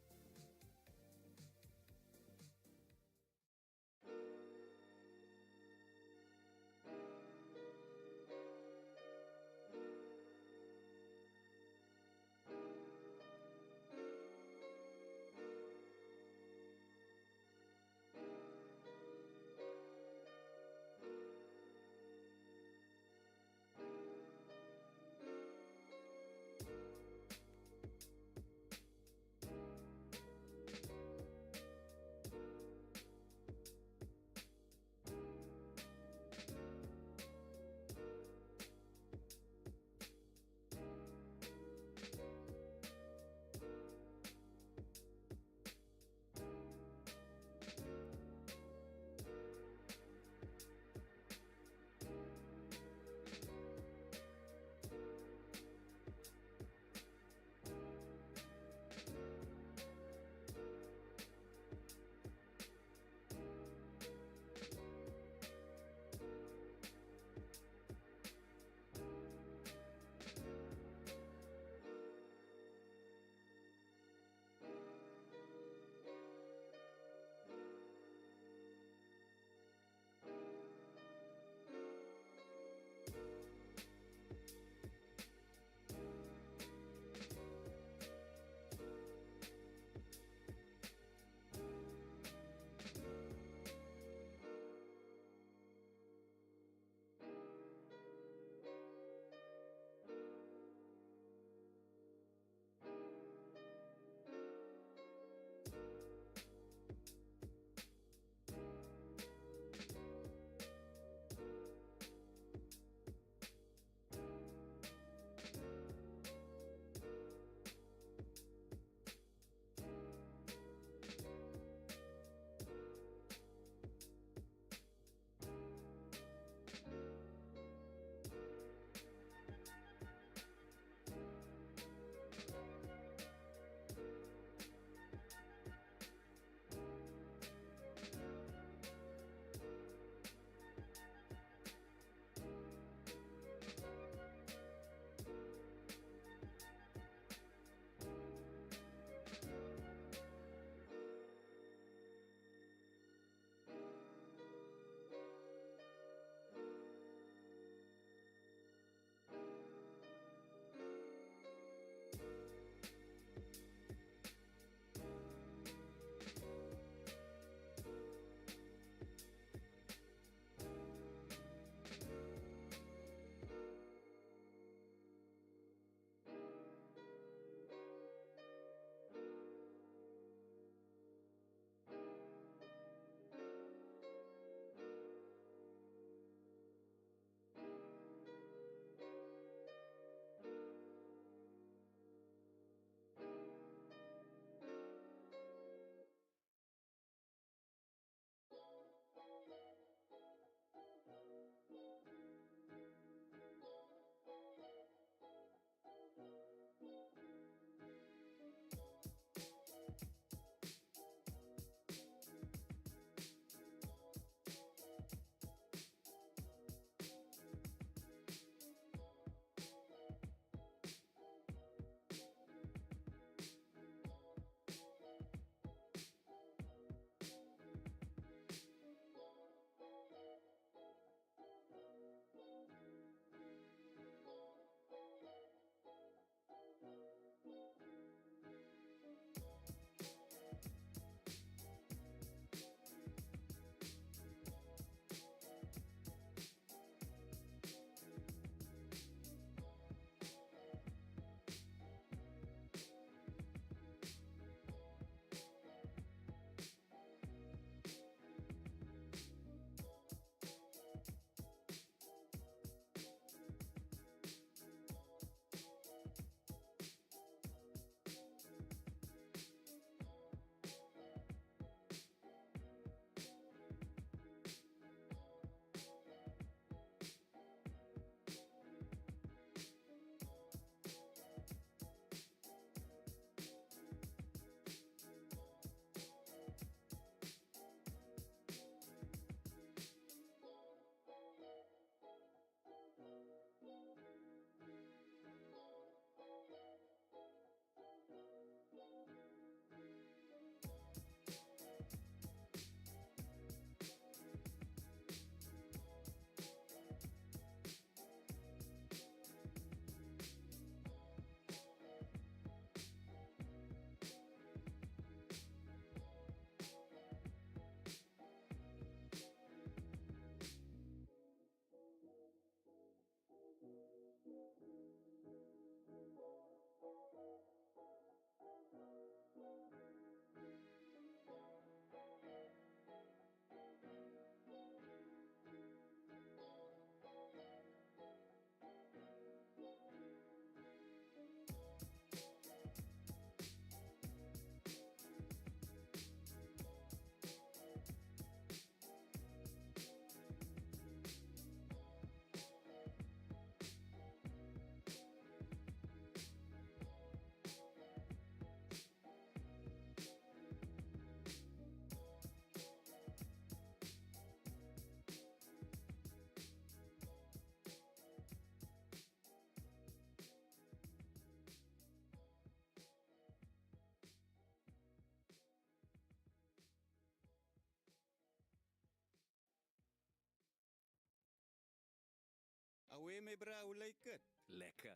Hey, my bra, hoe lyk it? Lekker.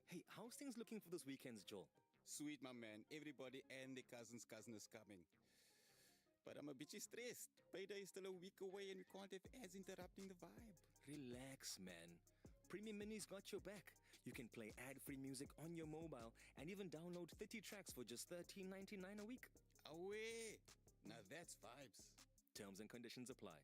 Hey, how's things looking for this weekend, Joel? Sweet, my man. Everybody and their cousin's cousin is coming. But I'm a bit stressed. Payday is still a week away and we can't have ads interrupting the vibe. Relax, man. Premium Mini's got your back. You can play ad-free music on your mobile and even download 30 tracks for just $13.99 a week. Away! Now that's vibes. Terms and conditions apply.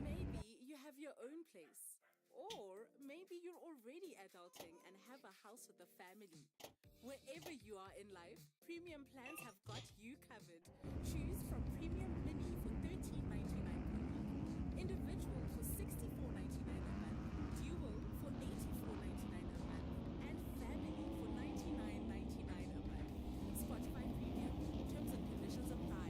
Maybe you have your own place. Or maybe you're already adulting and have a house with a family. Wherever you are in life, premium plans have got you covered. Choose from Premium Mini for $13.99 per week, Individual for $64.99 a month, Dual for $84.99 a month, and Family for $99.99 a month. Spotify Premium. Terms and conditions apply.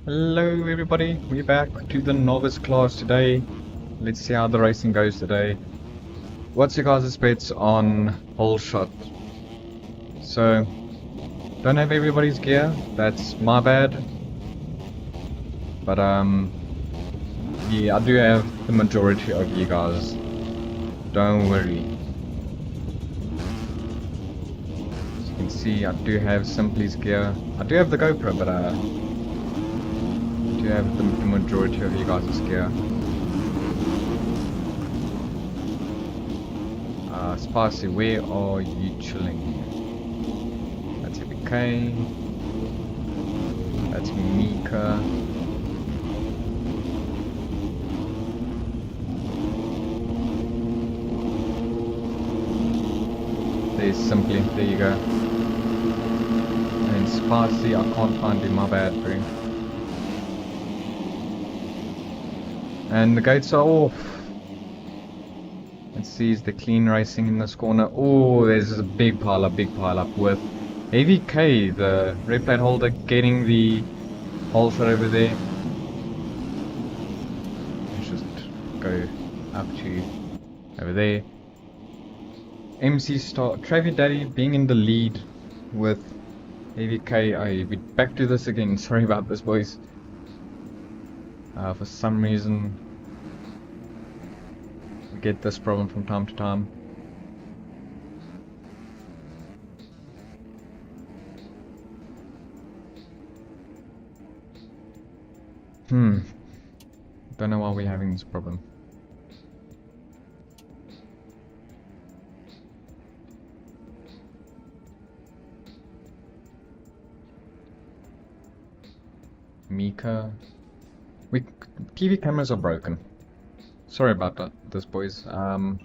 Hello everybody, we're back to the novice class today. Let's see how the racing goes today. What's your guys' bets on hole shot? So, don't have everybody's gear, that's my bad. But yeah, I do have the majority of you guys. Don't worry. As you can see, I do have Simply's gear. I do have the GoPro, but I do have the majority of you guys' gear. Spicy, where are you chilling? That's EPK. That's Mika. There's Simply, there you go. And Spicy, I can't find him, my bad, bro. And the gates are off. Let's see, is the clean racing in this corner? Oh, there's a big pile up with AVK, the red plate holder, getting the hole shot over there. Let's just go up to over there. MC Star, Travi Daddy being in the lead with AVK. We're back to this again. Sorry about this, boys. For some reason, we get this problem from time to time. Don't know why we're having this problem. Mika. TV cameras are broken. Sorry about that, this boys. I'm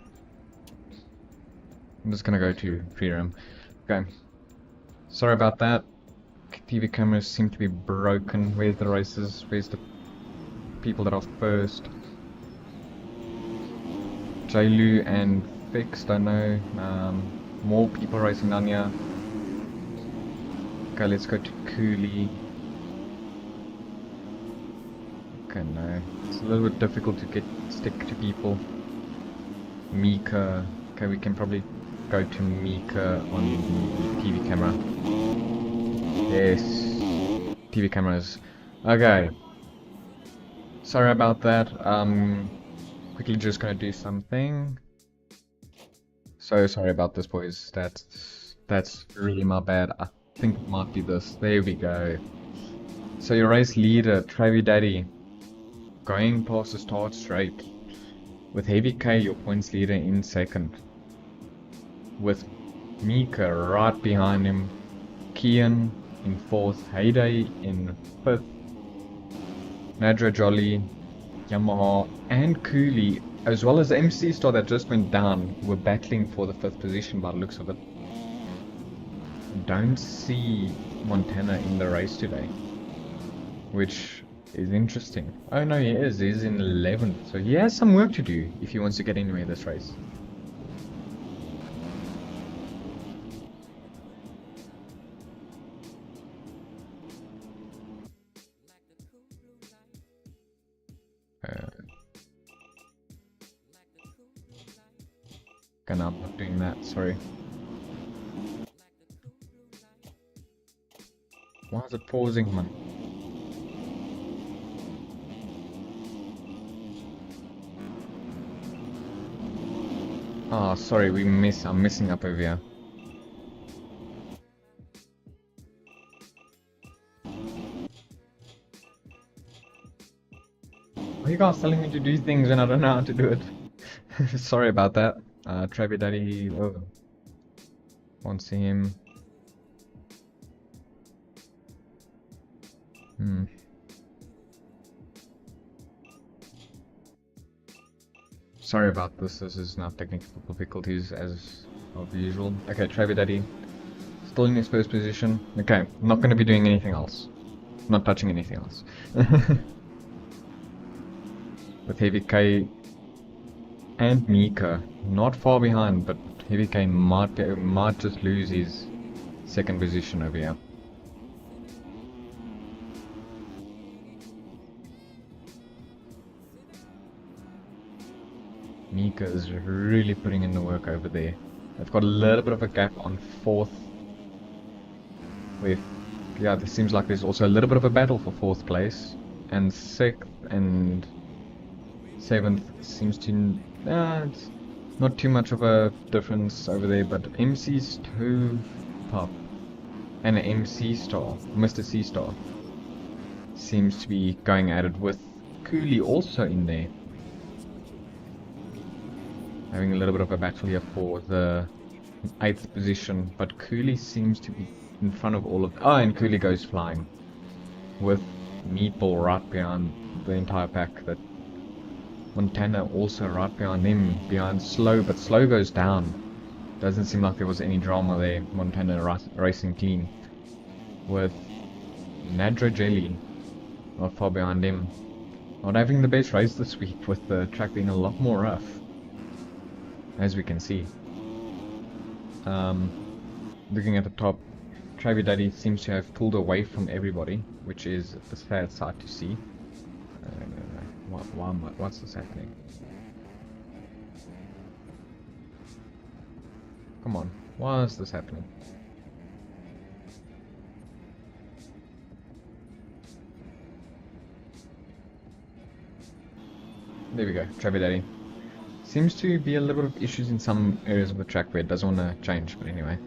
just gonna go to free room. Okay. Sorry about that. TV cameras seem to be broken. Where's the races? Where's the people that are first? Jailu and Fixed, I know. More people racing down here. Okay, let's go to Cooley. Okay, no. It's a little bit difficult to stick to people. Mika. Okay, we can probably go to Mika on the TV camera. Yes. TV cameras. Okay. Sorry about that. Quickly just gonna do something. So sorry about this, boys. That's really my bad. I think it might be this. There we go. So your race leader, Travi Daddy, going past the start straight, with Heavy K, your points leader, in second, with Mika right behind him, Kian in fourth, Heyday in fifth, Nadra Jolly, Yamaha and Cooley, as well as the MC Star that just went down, were battling for the fifth position by the looks of it. Don't see Montana in the race today, which is interesting. Oh no, he is. He's in 11th, so he has some work to do if he wants to get anywhere this race. Okay, no, I'm not doing that, sorry. Why is it pausing, man? Ah, sorry, I'm messing up over here. Why are you guys telling me to do things and I don't know how to do it? Sorry about that. Travi Daddy, oh, won't see him. Sorry about this. This is now technical difficulties as of usual. Okay, Travi Daddy, still in his first position. Okay, not going to be doing anything else. Not touching anything else. With Heavy K and Mika not far behind, but Heavy K might just lose his second position over here. Mika is really putting in the work over there. They've got a little bit of a gap on 4th. Yeah, there seems like there's also a little bit of a battle for 4th place. And 6th and 7th seems to... it's not too much of a difference over there, but MC's Toe Pop and an MC Star, Mr. C Star, seems to be going at it with Cooley also in there. Having a little bit of a battle here for the 8th position, but Cooley seems to be in front of all of... Oh, and Cooley goes flying with Meatball right behind the entire pack. That Montana also right behind them, behind Slow, but Slow goes down. Doesn't seem like there was any drama there. Montana racing clean with Nadra Jelly not far behind him. Not having the best race this week, with the track being a lot more rough, as we can see. Looking at the top, Travi Daddy seems to have pulled away from everybody, which is a sad sight to see. What's this happening? Come on, why is this happening? There we go, Travi Daddy. Seems to be a little bit of issues in some areas of the track where it doesn't want to change, but anyway.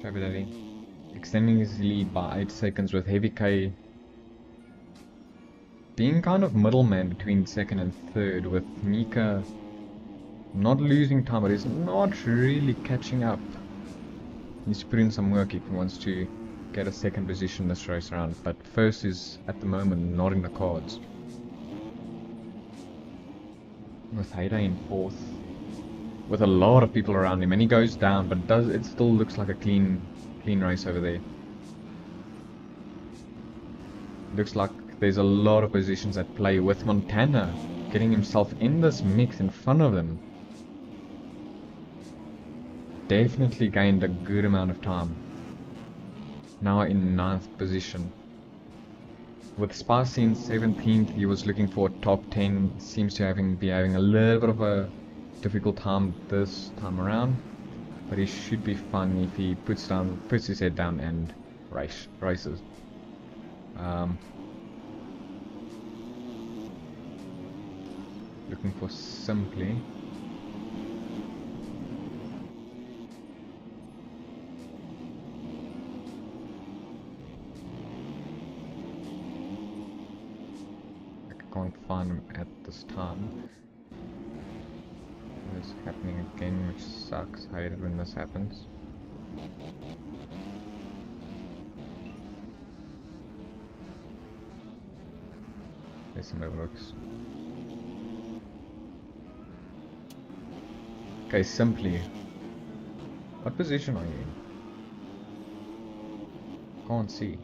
Travi Daddy extending his lead by 8 seconds, with Heavy K being kind of middleman between 2nd and 3rd, with Mika not losing time, but he's not really catching up. He needs to put in some work if he wants to get a 2nd position this race round, but 1st is at the moment not in the cards. With Hayday in 4th, with a lot of people around him, and he goes down, but it still looks like a clean race over there. Looks like there's a lot of positions at play, with Montana getting himself in this mix in front of them. Definitely gained a good amount of time. Now in 9th position. With Spicy in 17th, he was looking for a top 10. Seems to be having a little bit of a difficult time this time around, but he should be fine if he puts his head down and races. Looking for Simply. I can't find him at this time. This is happening again, which sucks. I hate it when this happens. There's some overlooks. Okay, Simply. What position are you in? Can't see.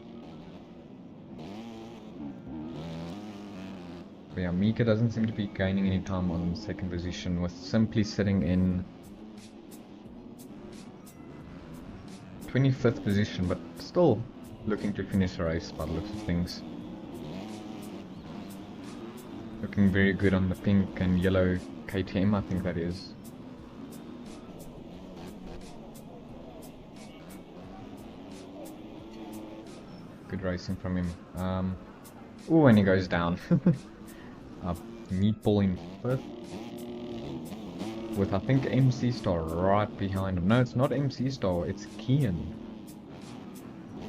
But yeah, Mika doesn't seem to be gaining any time on 2nd position, with Simply sitting in 25th position, but still looking to finish the race by the looks of things. Looking very good on the pink and yellow KTM, I think that is. Good racing from him. Oh, and he goes down. Meatball in 5th, with I think MC Star right behind him. No, it's not MC Star, it's Kian.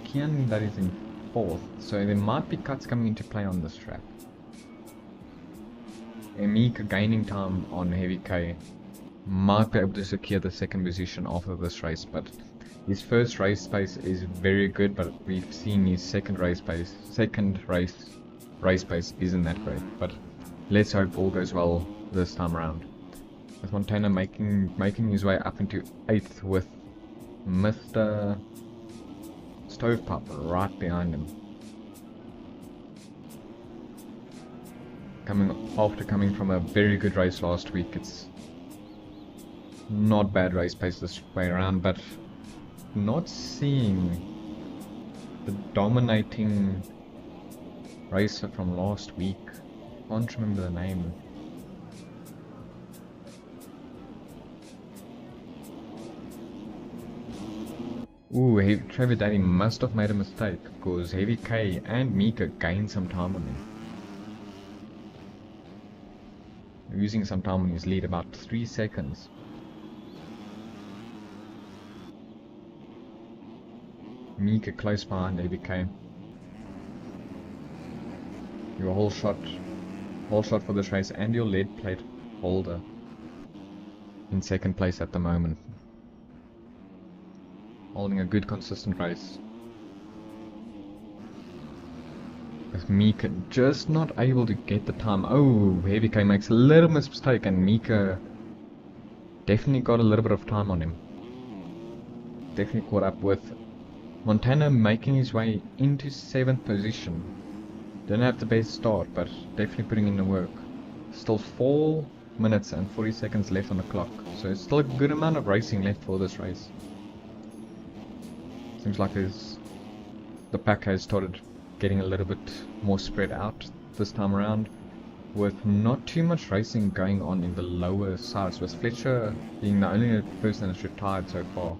Kian that is in 4th, so there might be cuts coming into play on this track. Emika gaining time on Heavy K might be able to secure the 2nd position after this race, but his first race pace is very good, but we've seen his second race pace isn't that great. But let's hope all goes well this time around. With Montana making his way up into 8th, with Mr. Stovepipe right behind him. After coming from a very good race last week, it's not bad race pace this way around, but not seeing the dominating racer from last week. Can't remember the name. Ooh, Trevor Daddy must have made a mistake, because Heavy K and Mika gained some time on him. Losing some time on his lead, about 3 seconds. Mika close behind Heavy K. Your whole shot for this race, and your lead plate holder in second place at the moment. Holding a good consistent race. With Mika just not able to get the time. Oh, Heavy K makes a little mistake, and Mika definitely got a little bit of time on him. Definitely caught up with Montana making his way into 7th position. Didn't have the best start, but definitely putting in the work. Still 4 minutes and 40 seconds left on the clock, so it's still a good amount of racing left for this race. Seems like the pack has started getting a little bit more spread out this time around, with not too much racing going on in the lower sides, with Fletcher being the only person that's retired so far.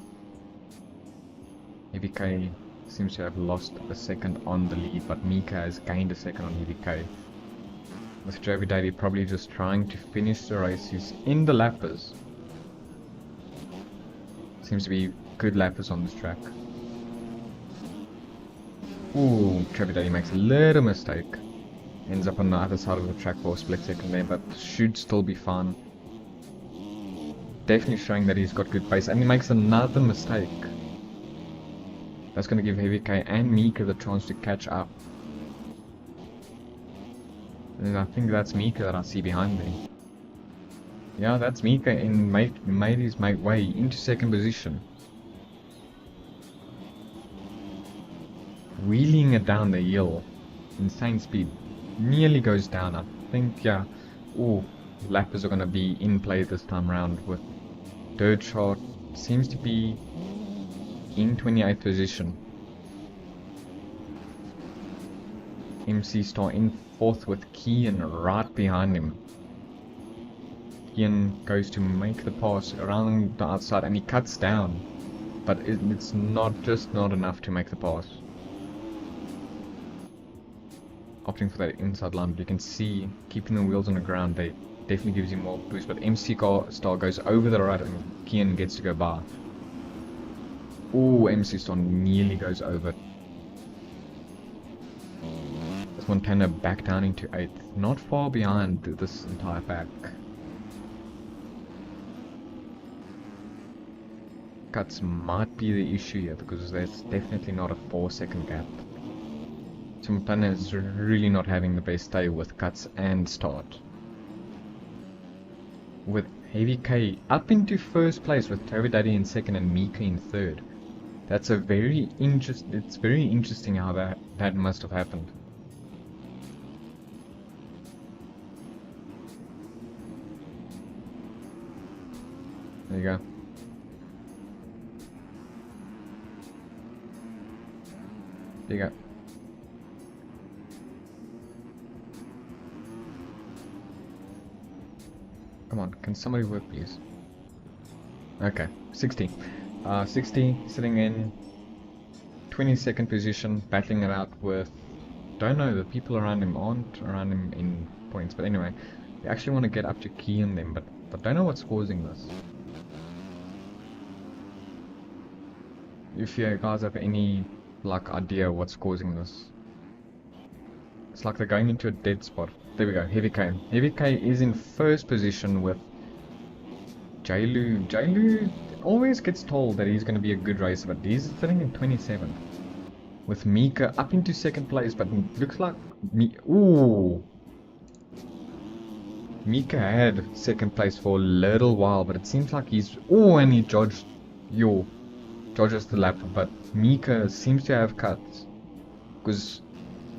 Heavy K seems to have lost a second on the lead, but Mika has gained a second on Heavy K. With Jovi Davey probably just trying to finish the race. He's in the lappers. Seems to be good lappers on this track. Ooh, Trevor Daddy makes a little mistake. Ends up on the other side of the track for a split second there, but should still be fine. Definitely showing that he's got good pace, and he makes another mistake. That's going to give Heavy K and Mika the chance to catch up. And I think that's Mika that I see behind me. Yeah, that's Mika, and made his way into second position. Wheeling it down the hill. Insane speed. Nearly goes down. I think, yeah. Ooh, lappers are going to be in play this time around, with Dirt Shot seems to be in 28th position. MC Star in 4th with Kian right behind him. Kian goes to make the pass around the outside, and he cuts down, but it's not enough to make the pass. Opting for that inside line, but you can see keeping the wheels on the ground, they definitely gives him more boost, but MC Star goes over the right and Kian gets to go by. Ooh, MC Star nearly goes over. This Montana back down into 8th, not far behind this entire pack. Cuts might be the issue here, because there's definitely not a 4-second gap. So Montana is really not having the best day with cuts and start. With Heavy K up into 1st place, with Terry Daddy in 2nd and Mika in 3rd. It's very interesting how that must have happened. There you go. There you go. Come on, can somebody work, please? Okay, 60. 60 sitting in 22nd position, battling it out with, don't know, the people around him aren't around him in points, but anyway, you actually want to get up to key in them, but don't know what's causing this. If you guys have any idea what's causing this. It's like they're going into a dead spot. There we go, Heavy K. Heavy K is in 1st position with Jailu. Jailu always gets told that he's going to be a good racer, but he's sitting in 27th. With Mika up into 2nd place, but it looks like ooh! Mika had 2nd place for a little while, but it seems like he's... Oh, and he dodges the lap, but Mika seems to have cuts. Because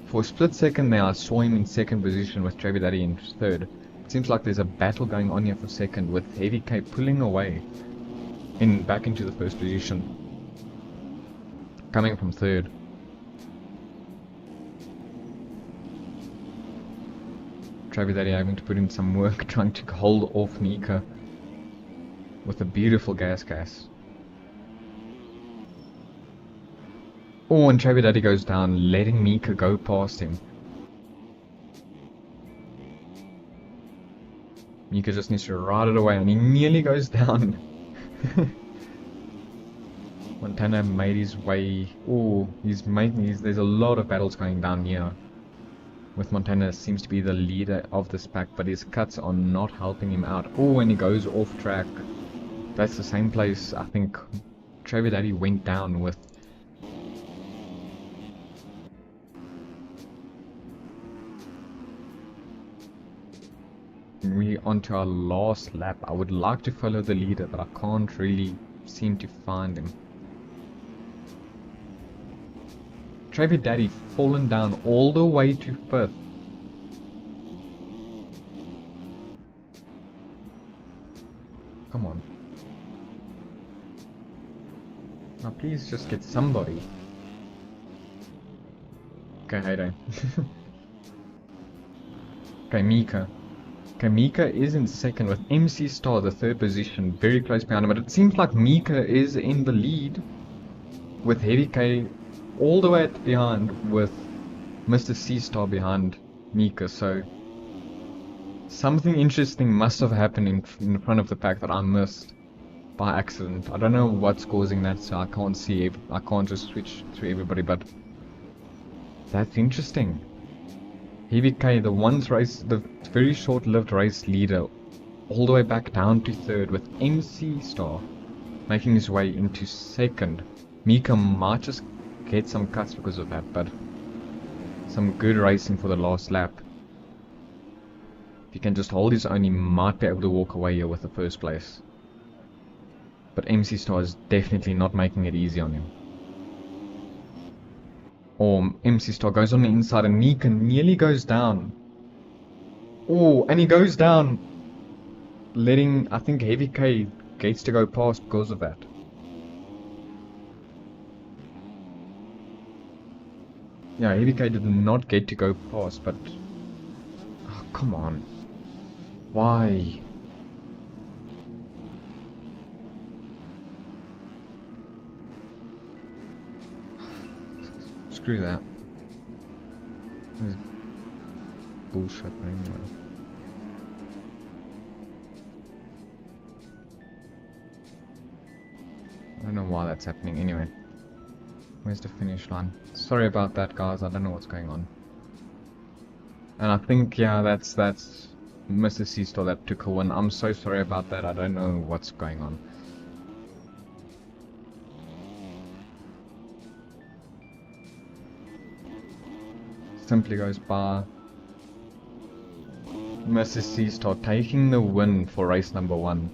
for a split second there, I saw him in 2nd position with Trevor Daddy in 3rd. It Seems like there's a battle going on here for second, with Heavy K pulling away back into the first position, coming from third. Travis Daddy having to put in some work trying to hold off Mika with a beautiful gas. Oh, and Travis Daddy goes down, letting Mika go past him. Mika just needs to ride it away, and he nearly goes down. Montana made his way. Oh, there's a lot of battles going down here. With Montana seems to be the leader of this pack, but his cuts are not helping him out. Oh, and he goes off track. That's the same place I think Travis Daddy went down with. We onto our last lap. I would like to follow the leader, but I can't really seem to find him. Travis Daddy fallen down all the way to 5th. Come on. Now please just get somebody. Okay, Heyday. Okay, Mika. Okay, Mika is in second with MC Star, the 3rd position, very close behind him. But it seems like Mika is in the lead with Heavy K all the way behind, with Mr. C-Star behind Mika. So something interesting must have happened in front of the pack that I missed by accident. I don't know what's causing that, so I can't see it. I can't just switch through everybody, but that's interesting. Heavy K, the very short-lived race leader, all the way back down to 3rd, with MC Star making his way into 2nd. Mika might just get some cuts because of that, but some good racing for the last lap. If he can just hold his own, he might be able to walk away here with the 1st place. But MC Star is definitely not making it easy on him. Or MC Star goes on the inside and Mika nearly goes down. Oh, and he goes down, letting, I think, Heavy K gets to go past because of that. Yeah, Heavy K did not get to go past, but... Oh, come on. Why? Screw that. This is bullshit anyway. I don't know why that's happening anyway. Where's the finish line? Sorry about that, guys. I don't know what's going on. And I think, yeah, that's Mr. C-Star that took a win. I'm so sorry about that. I don't know what's going on. Simply goes by. Mr. C-Star taking the win for race number 1.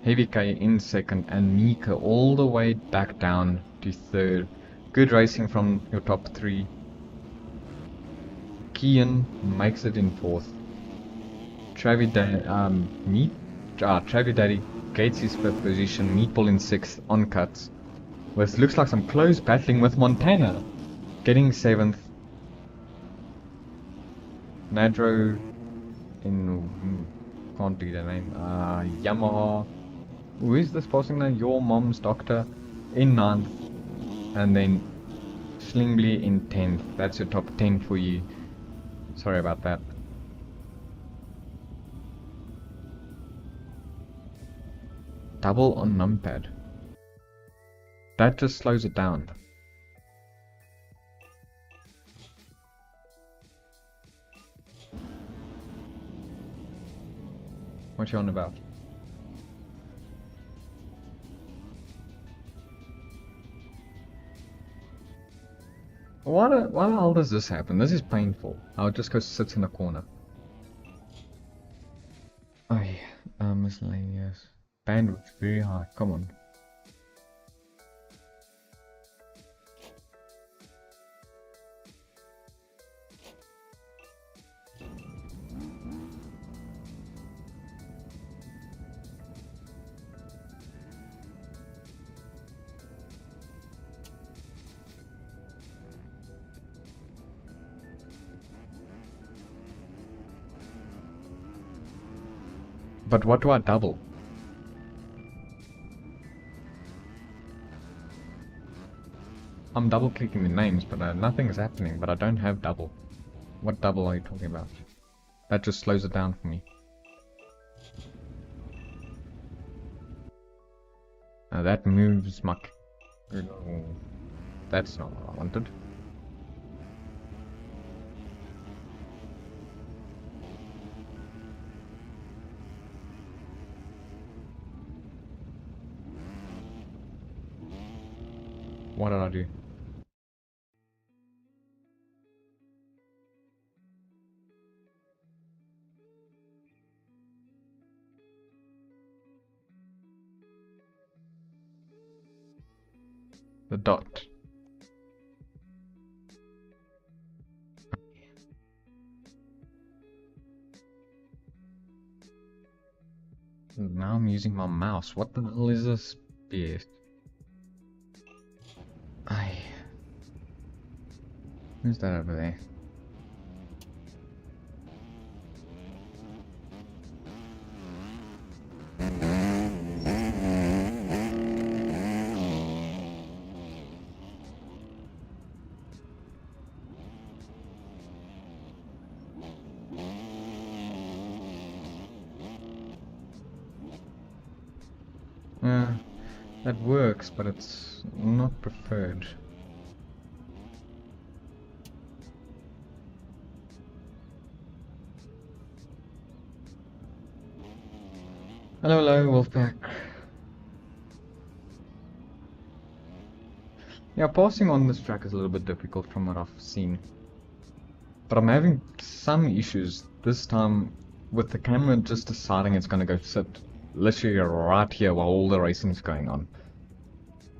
Heavy K in 2nd and Mika all the way back down to 3rd. Good racing from your top 3. Kian makes it in 4th. Travis Daddy gets his 5th position. Meatball in 6th on cuts. With looks like some close battling with Montana getting 7th. Nadro in can't do the name. Yamaha. Who is this passing now? Your mom's doctor in 9th. And then Slingley in 10th. That's your top 10 for you. Sorry about that. Double on numpad. That just slows it down. What you on about? Why the hell does this happen? This is painful. I'll just go sit in a corner. Oh yeah, miscellaneous. Bandwidth very high, come on. But what do I double? I'm double clicking the names, but nothing's happening, but I don't have double. What double are you talking about? That just slows it down for me. That moves my... Oh, that's not what I wanted. What did I do? The dot. Now I'm using my mouse. What the hell is this BS? Who's that over there? That works, but it's not preferred. Hello, Wolfpack. Yeah, passing on this track is a little bit difficult from what I've seen. But I'm having some issues this time with the camera just deciding it's gonna go sit literally right here while all the racing's going on.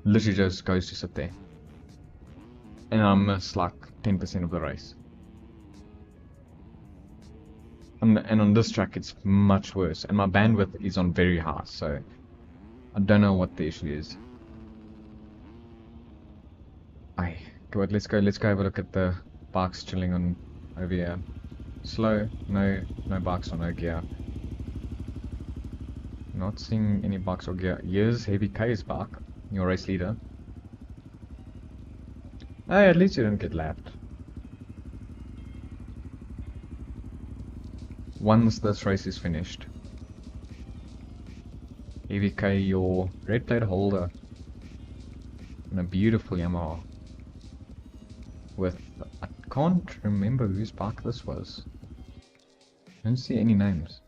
Literally just goes to sit there. And I miss like 10% of the race. And on this track it's much worse, and my bandwidth is on very high, so I don't know what the issue is. Good, let's go have a look at the bikes chilling on over here. Slow, no bikes or no gear. Not seeing any bikes or gear. Here's Heavy K's bike, your race leader. Hey, at least you didn't get lapped. Once this race is finished. Heavy K, your red plate holder. And a beautiful Yamaha. With, I can't remember whose bike this was. I don't see any names.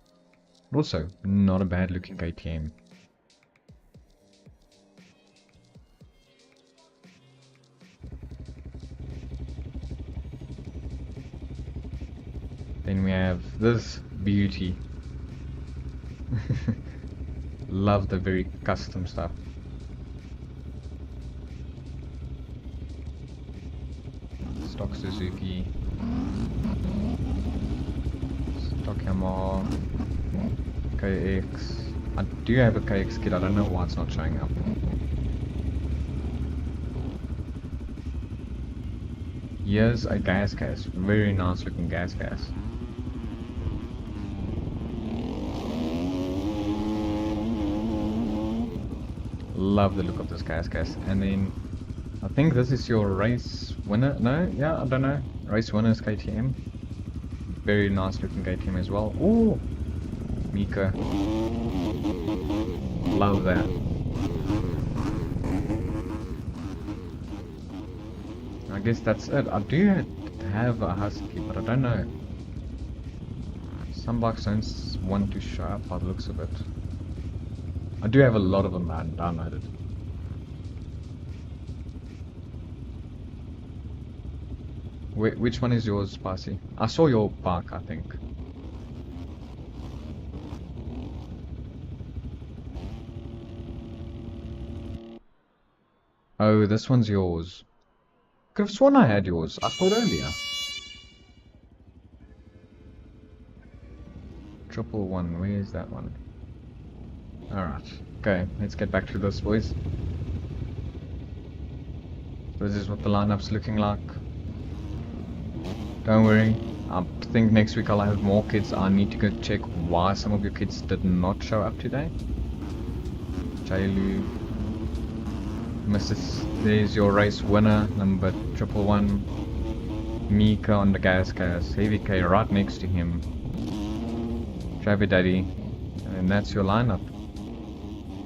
But also, not a bad looking KTM. Then we have this beauty. Love the very custom stuff. Stock Suzuki, stock Yamaha, KX. I do have a KX kit, I don't know why it's not showing up. Here's a gas, very nice looking gas. Love the look of this gas, and then I think this is your race winner. No, yeah, I don't know. Race winner's KTM. Very nice looking KTM as well. Oh, Mika. Love that. I guess that's it. I do have a Husky, but I don't know. Some bikes don't want to show up by the looks of it. I do have a lot of them downloaded. Which one is yours, Spicy? I saw your bike, I think. Oh, this one's yours. Could have sworn I had yours. I thought earlier. 111, where is that one? Alright, okay, let's get back to this, boys. This is what the lineup's looking like. Don't worry. I think next week I'll have more kids. I need to go check why some of your kids did not show up today. Jailu. There's your race winner, number 111. Mika on the gas. Heavy K right next to him. Travi Daddy. And that's your lineup.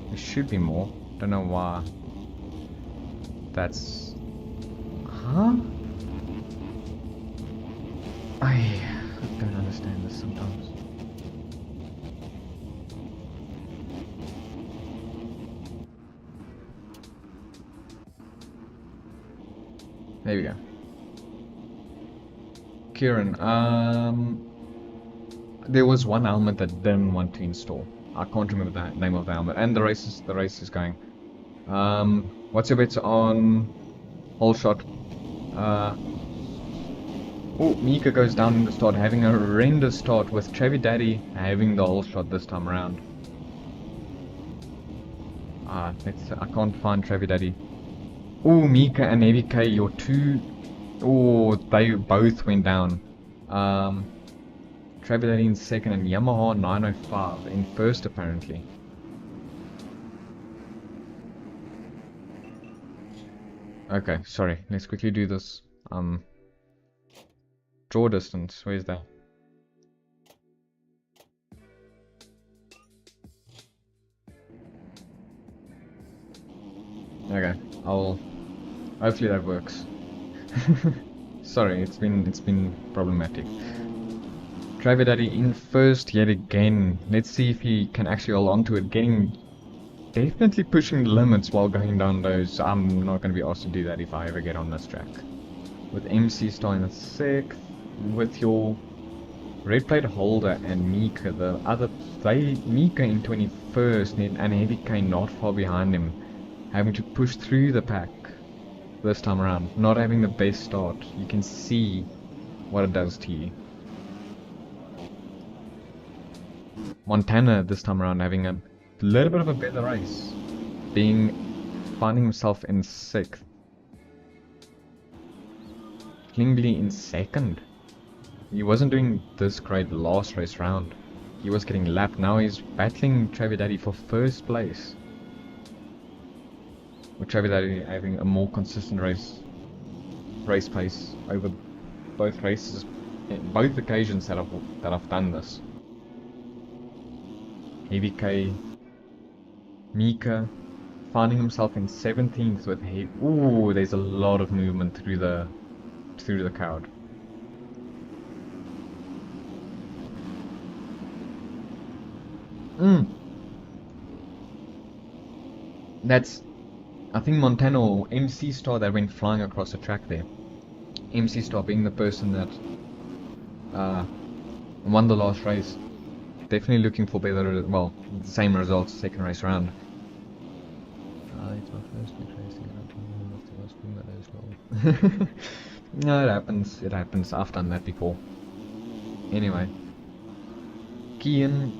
There should be more. Don't know why. That's... Huh? I don't understand this sometimes. There we go. Kieran, there was one helmet that didn't want to install. I can't remember the name of the helmet. And the race is going. What's your bets on whole shot? Oh, Mika goes down in the start, having a horrendous start with Travi Daddy having the whole shot this time around. I can't find Travi Daddy. Oh, Mika and AVK, your two... Oh, they both went down. Travi Daddy in second and Yamaha 905 in first apparently. Okay, sorry, let's quickly do this. Draw distance, where's that? Okay, hopefully that works. Sorry, it's been problematic. Travi Daddy in first yet again. Let's see if he can actually hold on to it. Definitely pushing the limits while going down those. I'm not going to be asked to do that if I ever get on this track. With MC Star in the 6th, with your red plate holder and Mika, Mika in 21st and Heavy K not far behind him, having to push through the pack this time around, not having the best start. You can see what it does to you. Montana this time around having a little bit of a better race, finding himself in 6th. Klingby in 2nd. He wasn't doing this great last race round. He was getting lapped. Now he's battling Travi Daddy for first place. With Travi Daddy having a more consistent race pace over both races, both occasions that I've done this. Heavy K, Mika, finding himself in 17th with ooh, there's a lot of movement through the crowd. That's, I think, Montana or MC Star that went flying across the track there. MC Star being the person that won the last race. Definitely looking for better, well, the same results second race round. It's my first week racing. I don't know if No, it happens. I've done that before. Anyway. Kian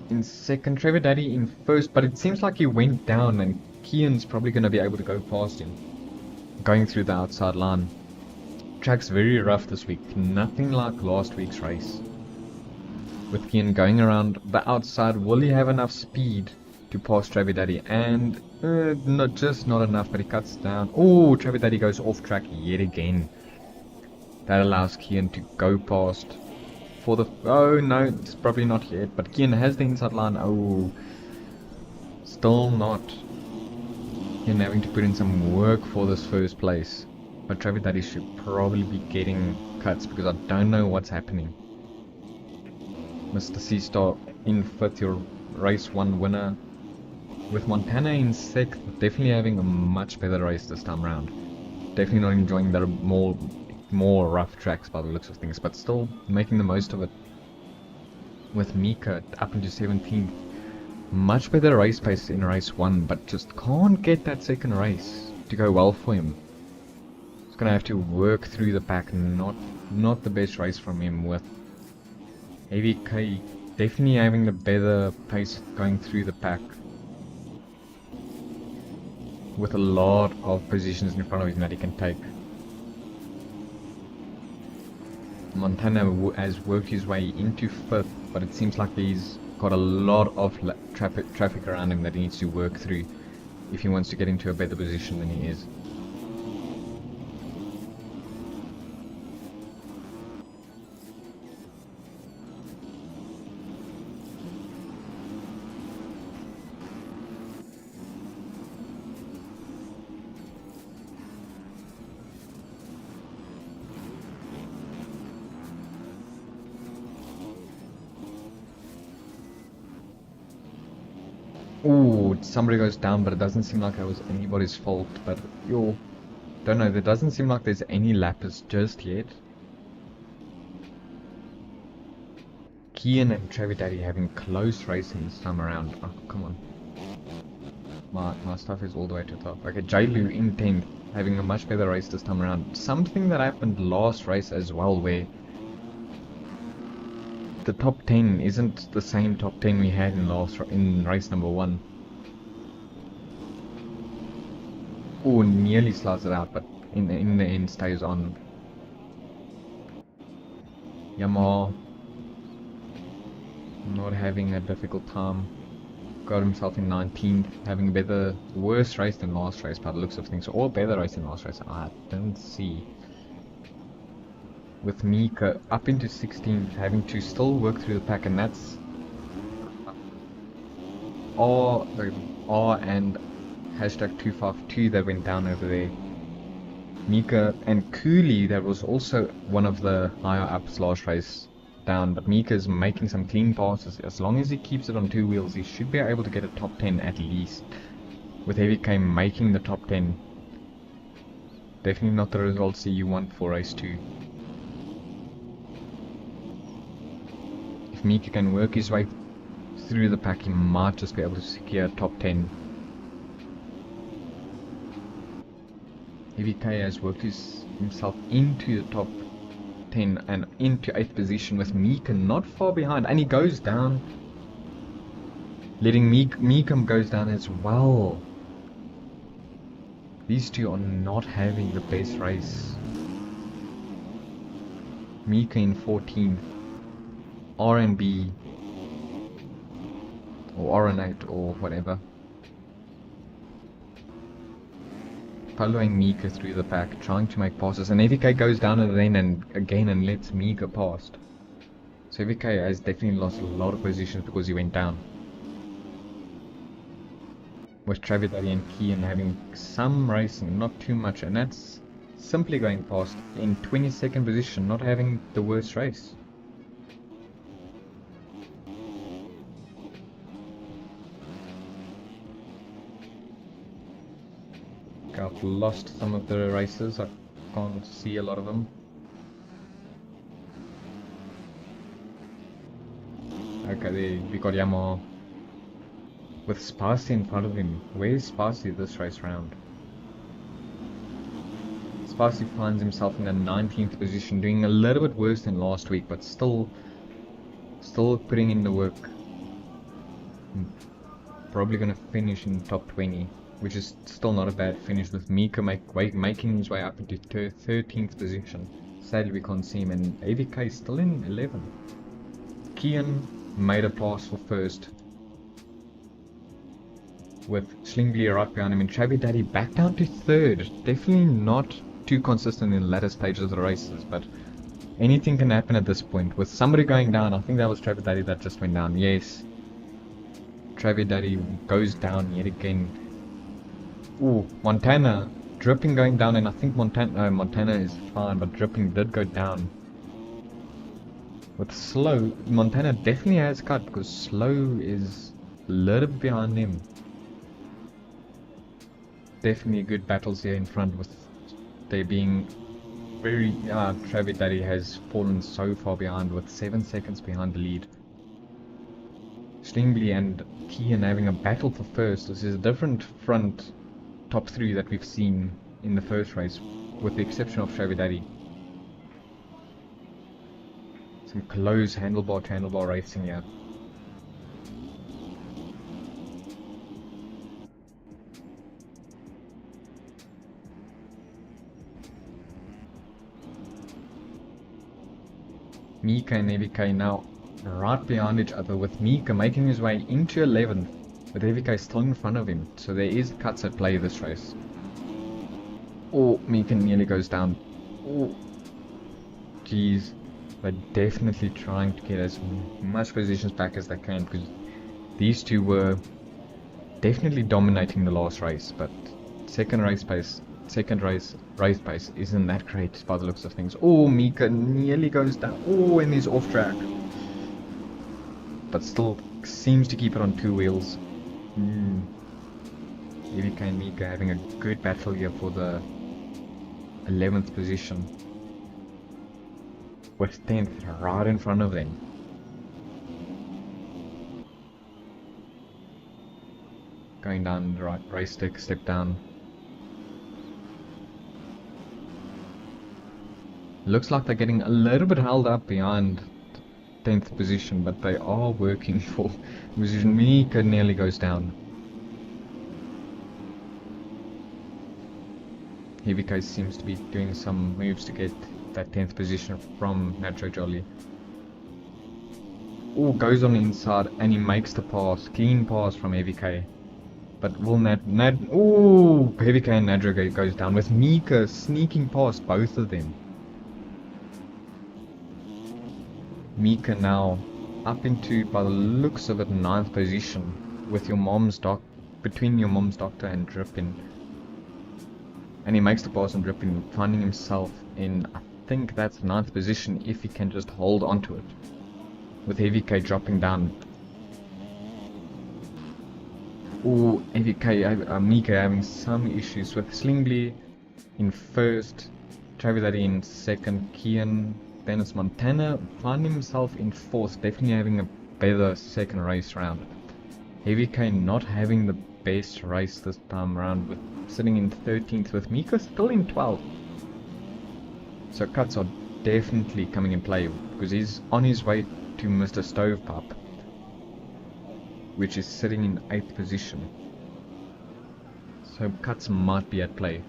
in second, Travi Daddy in first, but it seems like he went down and Kian's probably going to be able to go past him. Going through the outside line. Track's very rough this week. Nothing like last week's race. With Kian going around the outside, will he have enough speed to pass Travi Daddy? And not enough, but he cuts down. Oh, Travi Daddy goes off track yet again. That allows Kian to go past for the... Oh no, it's probably not yet, but Kian has the inside line. Oh, still not. Kian having to put in some work for this first place. But Travi Daddy should probably be getting cuts because I don't know what's happening. Mr. C-Star in 5th, your race 1 winner. With Montana in 6th, definitely having a much better race this time around. Definitely not enjoying the more rough tracks by the looks of things, but still making the most of it. With Mika up into 17th, much better race pace in race 1, but just can't get that second race to go well for him. He's gonna have to work through the pack. Not the best race from him. With Heavy K definitely having the better pace going through the pack, with a lot of positions in front of him that he can take. Montana has worked his way into 5th, but it seems like he's got a lot of traffic around him that he needs to work through if he wants to get into a better position than he is. Ooh, somebody goes down, but it doesn't seem like it was anybody's fault. But yo, don't know. There doesn't seem like there's any lappers just yet. Kian and Travidaddy having close racing this time around. Oh, come on. My stuff is all the way to the top. Okay, Jailu in 10th, having a much better race this time around. Something that happened last race as well, where the top 10 isn't the same top 10 we had in race number 1. Oh, nearly slides it out, but in the end stays on. Yamaha not having a difficult time. Got himself in 19th, having a worse race than last race by the looks of things, or better race than last race. I don't see. With Mika up into 16th, having to still work through the pack, and that's R and hashtag 252 that went down over there. Mika and Cooley, that was also one of the higher ups last race, down, but Mika's making some clean passes. As long as he keeps it on 2 wheels, he should be able to get a top 10 at least. With Heavy K making the top 10. Definitely not the results that you want for race 2. If Mika can work his way through the pack, he might just be able to secure top 10. Heavy K has worked himself into the top 10 and into 8th position, with Mika not far behind, and he goes down, letting Mika goes down as well. These two are not having the best race. Mika in 14th, R&B or RN8 or whatever, following Mika through the pack, trying to make passes, and EVK goes down at the lane and again and lets Mika past. So EVK has definitely lost a lot of positions because he went down. With Travidaddy and Kian having some racing, not too much, and that's simply going past in 22nd position, not having the worst race. I've lost some of the races, I can't see a lot of them. Okay, there we got Yamaha with Spicy in front of him. Where's Spicy this race round? Spicy finds himself in the 19th position, doing a little bit worse than last week, but still putting in the work. Probably gonna finish in top 20. Which is still not a bad finish, with Mika making his way up into 13th position. Sadly we can't see him, and AVK is still in 11th. Kian made a pass for first, with Slingley right behind him, and Travidaddy back down to 3rd. Definitely not too consistent in the latter stages of the races, but anything can happen at this point. With somebody going down, I think that was Travidaddy that just went down. Yes, Travidaddy goes down yet again. Ooh, Montana dripping going down, and I think Montana is fine, but dripping did go down. With Slow, Montana definitely has cut because Slow is a little bit behind him. Definitely good battles here in front, with they being very. Travidaddy has fallen so far behind, with 7 seconds behind the lead. Slingley and Kian having a battle for first. This is a different front top 3 that we've seen in the first race, with the exception of Travidaddy. Some close handlebar to handlebar racing here. Mika and EVK now right behind each other, with Mika making his way into 11th, with EVK still in front of him. So there is cuts at play this race. Oh, Mika nearly goes down. Oh, jeez. They're definitely trying to get as much positions back as they can, because these two were definitely dominating the last race, but second race pace isn't that great by the looks of things. Oh, Mika nearly goes down. Oh, and he's off track, but still seems to keep it on two wheels. EVK and Mika having a good battle here for the 11th position, with 10th right in front of them. Going down the right race stick, step down. Looks like they're getting a little bit held up behind 10th position, but they are working for position. Mika nearly goes down. EVK seems to be doing some moves to get that 10th position from Nacho Jolly. Oh, goes on the inside and he makes the pass. Clean pass from EVK. But will oh, EVK and Nadra goes down, with Mika sneaking past both of them. Mika now up into, by the looks of it, 9th position, with between your mom's doctor and Drippin. And he makes the pass on Drippin, finding himself in, I think that's 9th position if he can just hold onto it, with EVK dropping down. Ooh, Mika having some issues, with Slingley in first, Travis Addy in second, Kian, then it's Montana finding himself in fourth, definitely having a better second race round. EVK not having the best race this time around, with sitting in 13th, with Mika still in 12th. So cuts are definitely coming in play, because he's on his way to Mr. Stovepipe, which is sitting in 8th position. So cuts might be at play.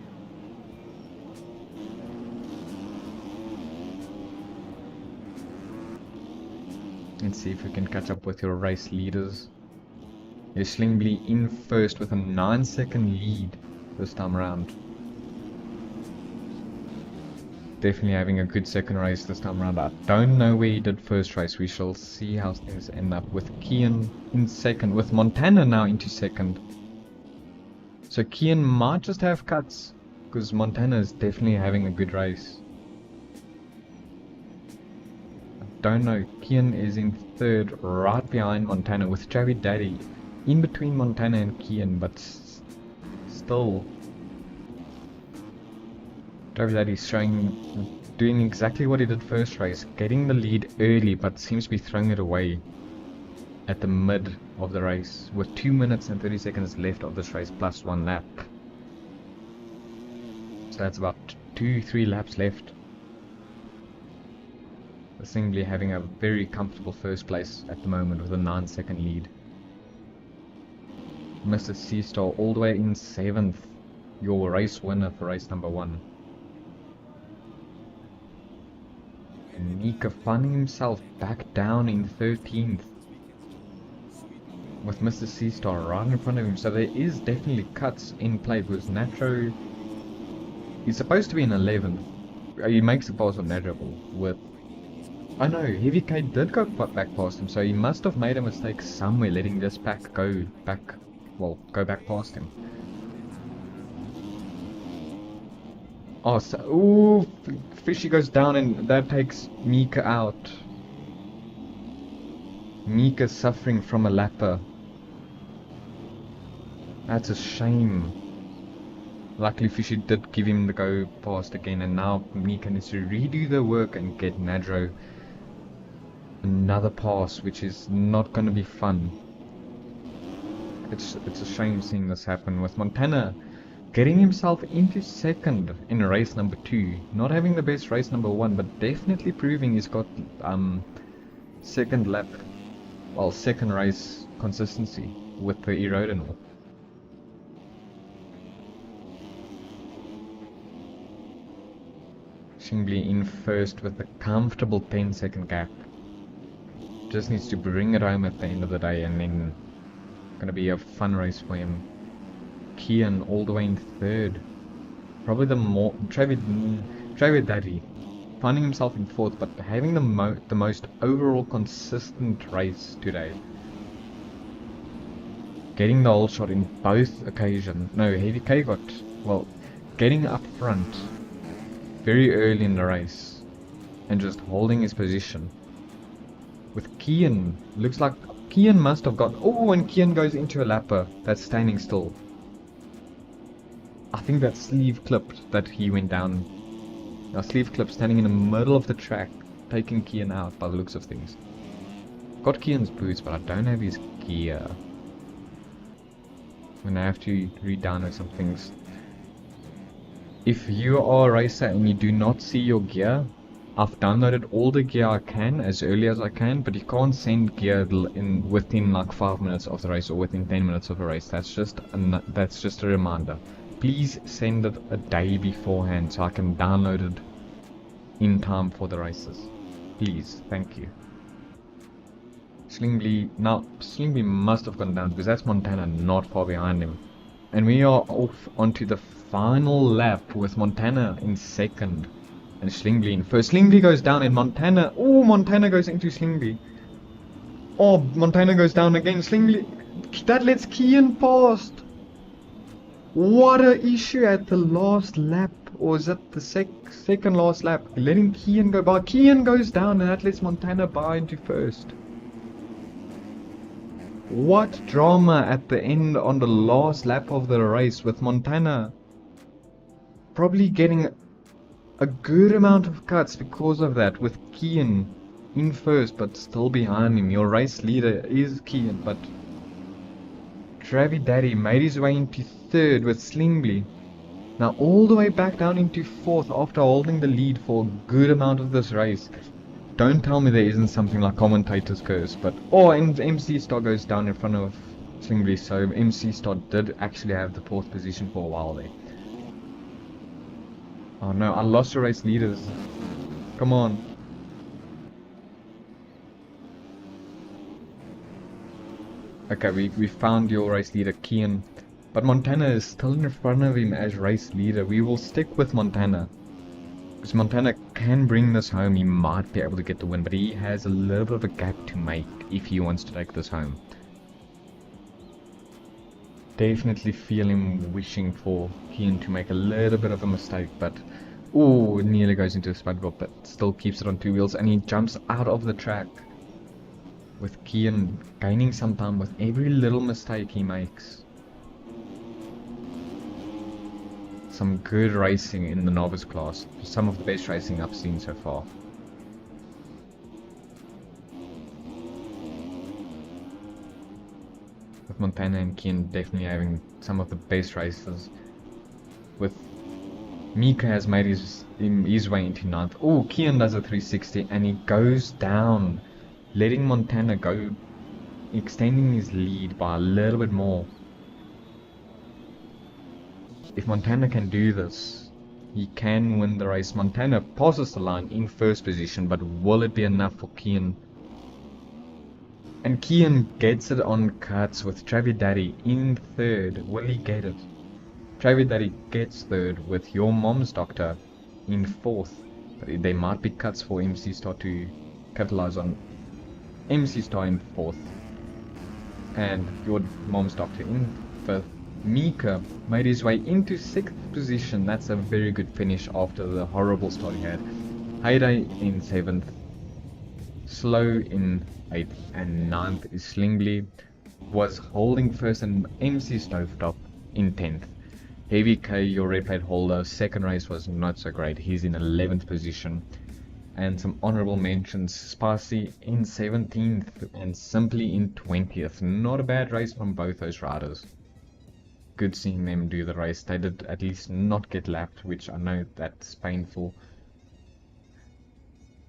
Let's see if we can catch up with your race leaders. Here's Slingley in first with a 9-second lead this time around. Definitely having a good second race this time around. I don't know where he did first race. We shall see how things end up, with Kian in second, with Montana now into second. So Kian might just have cuts, because Montana is definitely having a good race. Don't know. Kian is in third, right behind Montana, with Javi Daddy in between Montana and Kian, but still Javi Daddy's doing exactly what he did first race, getting the lead early, but seems to be throwing it away at the mid of the race, with 2 minutes and 30 seconds left of this race plus 1 lap. So that's about 2-3 laps left. Singly having a very comfortable first place at the moment with a 9-second lead. Mr. C-Star all the way in 7th, your race winner for race number 1. And Mika finding himself back down in 13th, with Mr. C-Star right in front of him. So there is definitely cuts in play, because Natro, he's supposed to be in 11th. He makes a pass on Natro with, oh no, Heavy K did go back past him, so he must have made a mistake somewhere, letting this pack go back past him. Oh, so, ooh, Fishy goes down, and that takes Mika out. Mika suffering from a lapper. That's a shame. Luckily Fishy did give him the go past again, and now Mika needs to redo the work and get Nadro another pass, which is not going to be fun. It's a shame seeing this happen, with Montana getting himself into second in race number 2, not having the best race number 1, but definitely proving he's got second race consistency with the Erodinal. Shingley in first with a comfortable 10-second gap. Just needs to bring it home at the end of the day, and then gonna be a fun race for him. Kian all the way in third. Probably the more Travis Daddy finding himself in fourth, but having the most overall consistent race today. Getting the whole shot in both occasions. No, Heavy K got, well, getting up front very early in the race and just holding his position. With Kian, looks like Kian must have got, oh, and Kian goes into a lapper that's standing still. I think that sleeve clipped that he went down. Now sleeve clip standing in the middle of the track, taking Kian out by the looks of things. Got Kian's boots, but I don't have his gear. I'm gonna have to re-download some things. If you are a racer and you do not see your gear, I've downloaded all the gear I can as early as I can, but you can't send gear within like 5 minutes of the race or within 10 minutes of a race. That's just a reminder. Please send it a day beforehand so I can download it in time for the races. Please, thank you. Slingley must have gone down because that's Montana not far behind him. And we are off onto the final lap with Montana in second and Slingley in first. Slingley goes down and Montana goes into Slingley. Oh, Montana goes down again. Slingley, that lets Kian past. What a issue at the last lap, or is that the second last lap? Letting Kian go by. Kian goes down and that lets Montana by into first. What drama at the end on the last lap of the race with Montana probably getting a good amount of cuts because of that, with Kian in first but still behind him. Your race leader is Kian, but Travi Daddy made his way into third with Slingley. Now all the way back down into fourth after holding the lead for a good amount of this race. Don't tell me there isn't something like commentator's curse, but and MC Star goes down in front of Slingley, so MC Star did actually have the fourth position for a while there. Oh no, I lost the race leaders. Come on. Okay, we found your race leader, Kian. But Montana is still in front of him as race leader. We will stick with Montana. Because Montana can bring this home. He might be able to get the win, but he has a little bit of a gap to make if he wants to take this home. Definitely feel him wishing for Kian to make a little bit of a mistake, but ooh, it nearly goes into a spud drop, but still keeps it on two wheels, and he jumps out of the track. With Kian gaining some time with every little mistake he makes. Some good racing in the novice class. Some of the best racing I've seen so far. With Montana and Kian definitely having some of the best races. With Mika has made his way into ninth. Oh, Kian does a 360 and he goes down, letting Montana go, extending his lead by a little bit more. If Montana can do this, he can win the race. Montana passes the line in first position, but will it be enough for Kian? And Kian gets it on cuts with Travi Daddy in third. Will he get it? Travi Daddy gets third with Your Mom's Doctor in fourth. But there might be cuts for MC Star to capitalize on. MC Star in fourth. And Your Mom's Doctor in fifth. Mika made his way into sixth position. That's a very good finish after the horrible start he had. Heyday in seventh. Slow in 8th, and 9th is Slingley. Was holding first, and MC Stovetop in 10th. Heavy K, your red plate holder, second race was not so great. He's in 11th position. And some honorable mentions, Spicy in 17th and Simply in 20th. Not a bad race from both those riders. Good seeing them do the race. They did at least not get lapped, which I know that's painful.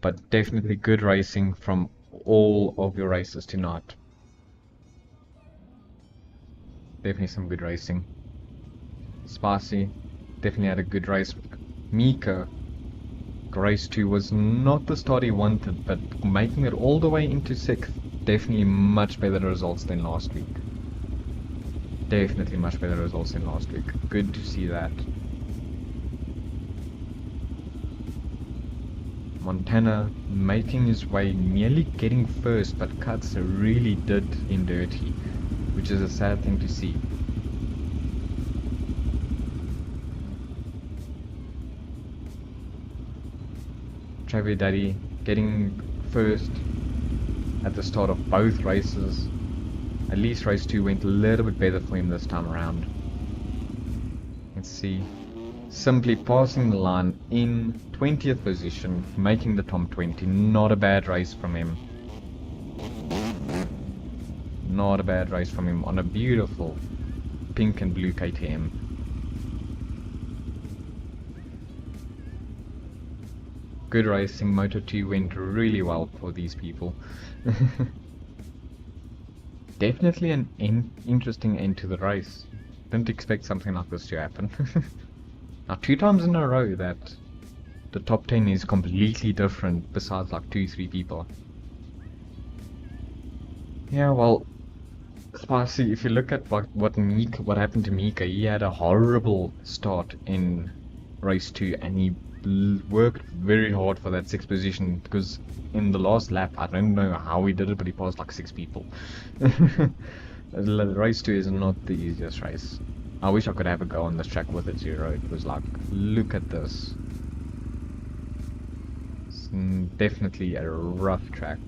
But definitely good racing from all of your races tonight. Definitely some good racing. Spicy definitely had a good race. Mika race 2 was not the start he wanted, but making it all the way into 6th, definitely much better results than last week. Definitely much better results than last week. Good to see that. Montana making his way, nearly getting first, but Cuts really did him dirty, which is a sad thing to see. Travis Daddy getting first at the start of both races. At least race 2 went a little bit better for him this time around. Let's see. Simply passing the line in 20th position, making the top 20. Not a bad race from him. Not a bad race from him on a beautiful pink and blue KTM. Good racing. Moto 2 went really well for these people. Definitely an interesting end to the race. Didn't expect something like this to happen. Now 2 times in a row that the top 10 is completely different besides like 2-3 people. Yeah, well, Spicy, if you look at what happened to Mika, he had a horrible start in race 2 and he worked very hard for that 6th position, because in the last lap, I don't know how he did it, but he passed like 6 people. Race 2 is not the easiest race. I wish I could have a go on this track with it 0. It was like, look at this. It's definitely a rough track.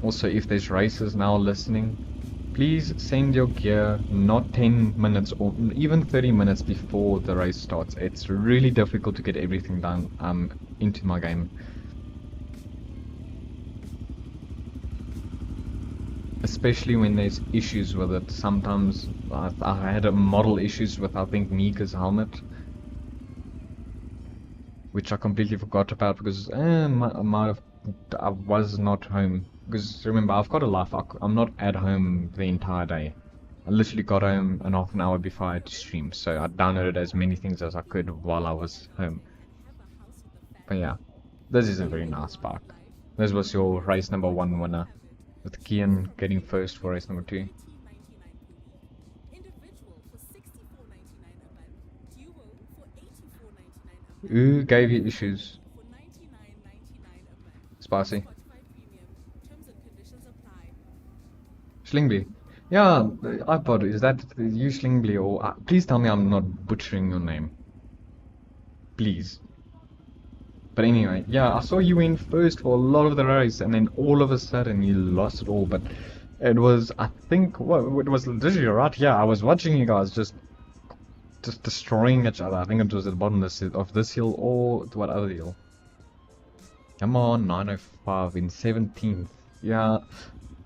Also, if there's racers now listening, please send your gear not 10 minutes or even 30 minutes before the race starts. It's really difficult to get everything done into my game. Especially when there's issues with it. Sometimes I had a model issues with, I think, Mika's helmet, which I completely forgot about because I was not home. Because remember, I've got a life. I'm not at home the entire day. I literally got home an half an hour before I had to stream, so I downloaded as many things as I could while I was home. But yeah, this is a very nice bike. This was your race number 1 winner, with Kian getting first for race number 2. Who gave you issues? Spicy. Slingley. Yeah, iPod, is that you, Slingley? Or please tell me I'm not butchering your name. Please. But anyway, yeah, I saw you in first for a lot of the race, and then all of a sudden you lost it all. But it was, I think, it was literally right here. I was watching you guys just destroying each other. I think it was at the bottom of this hill or what other hill. Come on, 905 in 17th. Yeah,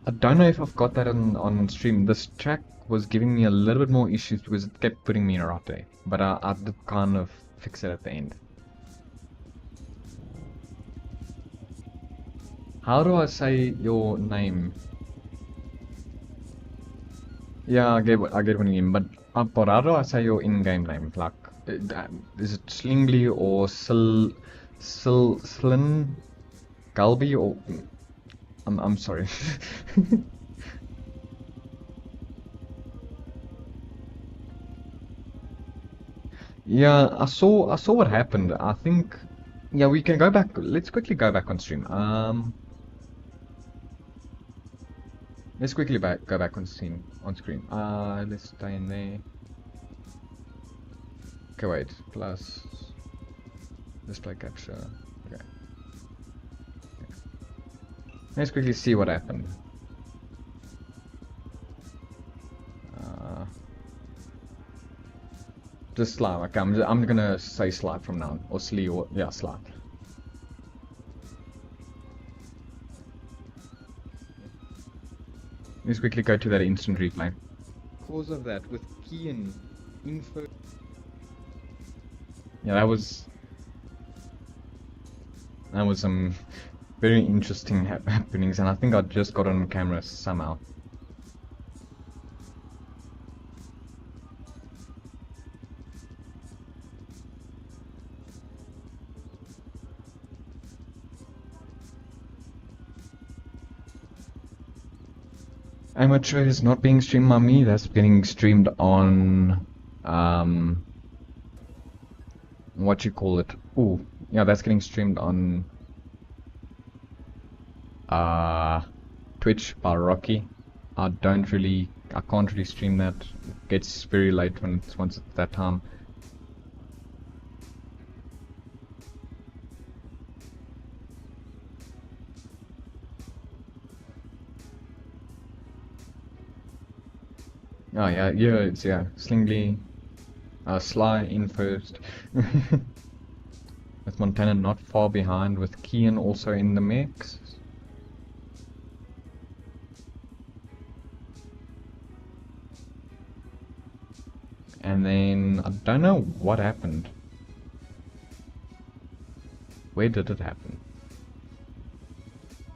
I don't know if I've got that on stream. This track was giving me a little bit more issues because it kept putting me right there. But I did kind of fix it at the end. How do I say your name? Yeah, I get what you mean, but how do I say your in-game name? Like, is it Slingley or Slin Galby or? I'm sorry. Yeah, I saw what happened. I think, yeah, we can go back. Let's quickly go back on stream. Let's quickly go back on screen. Let's stay in there. Okay, wait. Plus display capture. Okay. Let's quickly see what happened. Just slide. Okay, I'm gonna say slide from now on, or slee, or yeah, slide. Let's quickly go to that instant replay. Because of that, with key and info. Yeah, that was some very interesting happenings, and I think I just got on camera somehow. Amateur is not being streamed by me. That's getting streamed on what you call it? Ooh, yeah, that's getting streamed on uh Twitch by Rocky. I can't really stream that. It gets very late once it's that time. Oh yeah, yeah, Slingley, Sly in first. With Montana not far behind, with Kian also in the mix. And then, I don't know what happened. Where did it happen?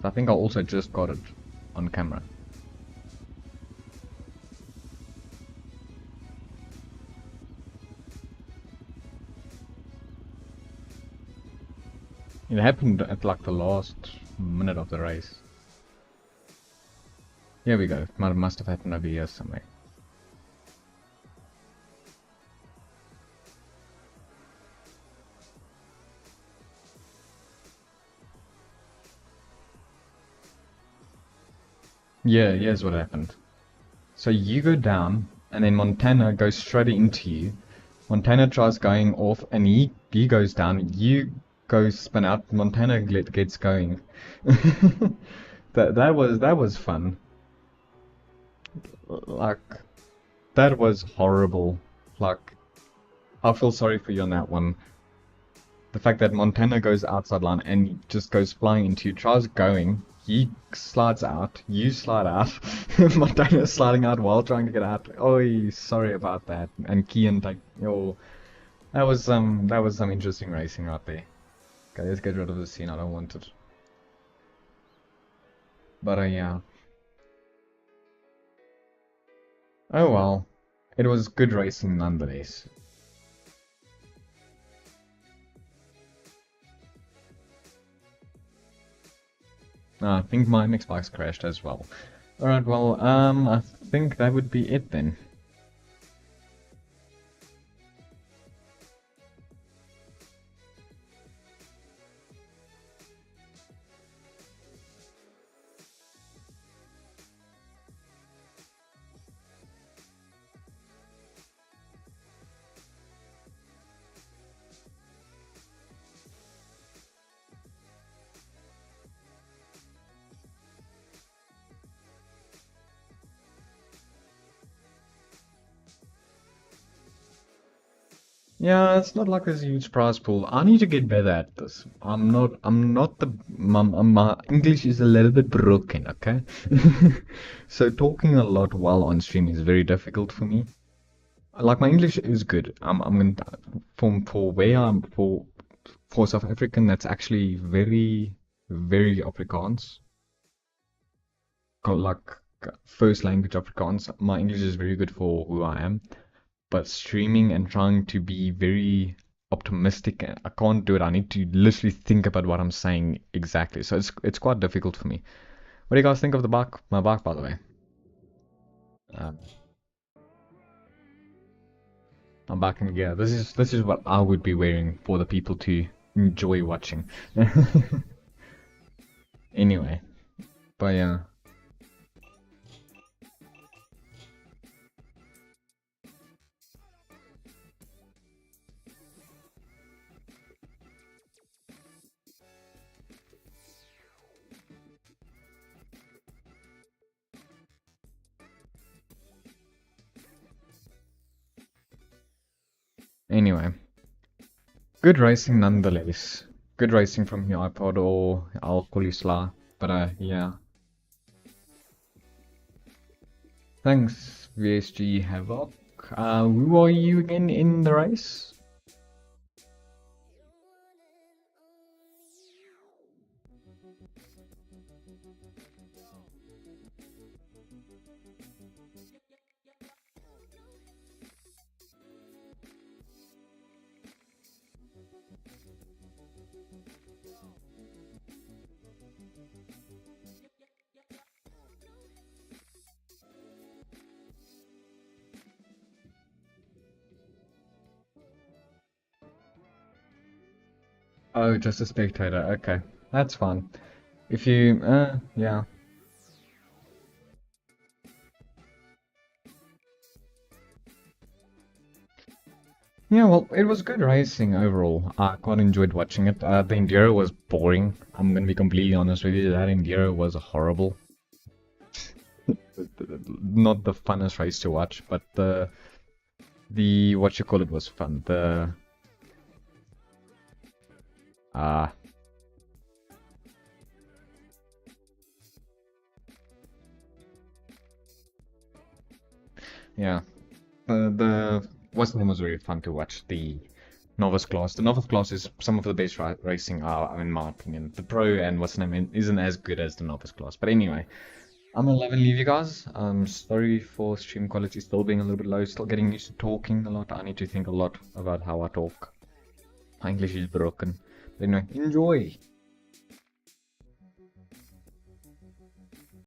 I think I also just got it on camera. It happened at like the last minute of the race. Here we go. Must have happened over here somewhere. Yeah, here's what happened. So you go down, and then Montana goes straight into you. Montana tries going off, and he goes down. You go spin out. Montana gets going. that was fun. Like, that was horrible. Like, I feel sorry for you on that one. The fact that Montana goes outside line and just goes flying into you, tries going, he slides out, you slide out, Montana's sliding out while trying to get out. Oh, sorry about that. And Kian, like, oh, that was some interesting racing right there. Okay, let's get rid of the scene. I don't want it. But yeah. Oh well, it was good racing nonetheless. I think my MX bike's crashed as well. Alright, well, I think that would be it then. Yeah, it's not like there's a huge prize pool. I need to get better at this. I'm not my English is a little bit broken, okay? So talking a lot while on stream is very difficult for me. Like my English is good. I'm gonna for where I'm for South African, that's actually very Afrikaans. Like first language Afrikaans. My English is very good for who I am. But streaming and trying to be very optimistic, I can't do it. I need to literally think about what I'm saying exactly. So it's quite difficult for me. What do you guys think of the bike? My bike, by the way. Um, I'm back in gear. This is what I would be wearing for the people to enjoy watching. Anyway, but yeah. Anyway, good racing nonetheless. Good racing from your iPod, or I'll call you Sla. But yeah. Thanks, VSG Havoc. Who are you again in the race? Oh, just a spectator. Okay, that's fine. If you, yeah. Yeah, well, it was good racing overall. I quite enjoyed watching it. The Enduro was boring. I'm gonna be completely honest with you. That Enduro was horrible. Not the funnest race to watch, but the what you call it was fun. The uh yeah. The what's the name was very fun to watch. The novice class. The novice class is some of the best racing, in my opinion. The pro and what's the name isn't as good as the novice class. But anyway, I'm gonna love and leave you guys. Sorry for stream quality still being a little bit low. Still getting used to talking a lot. I need to think a lot about how I talk. My English is broken. But anyway, enjoy.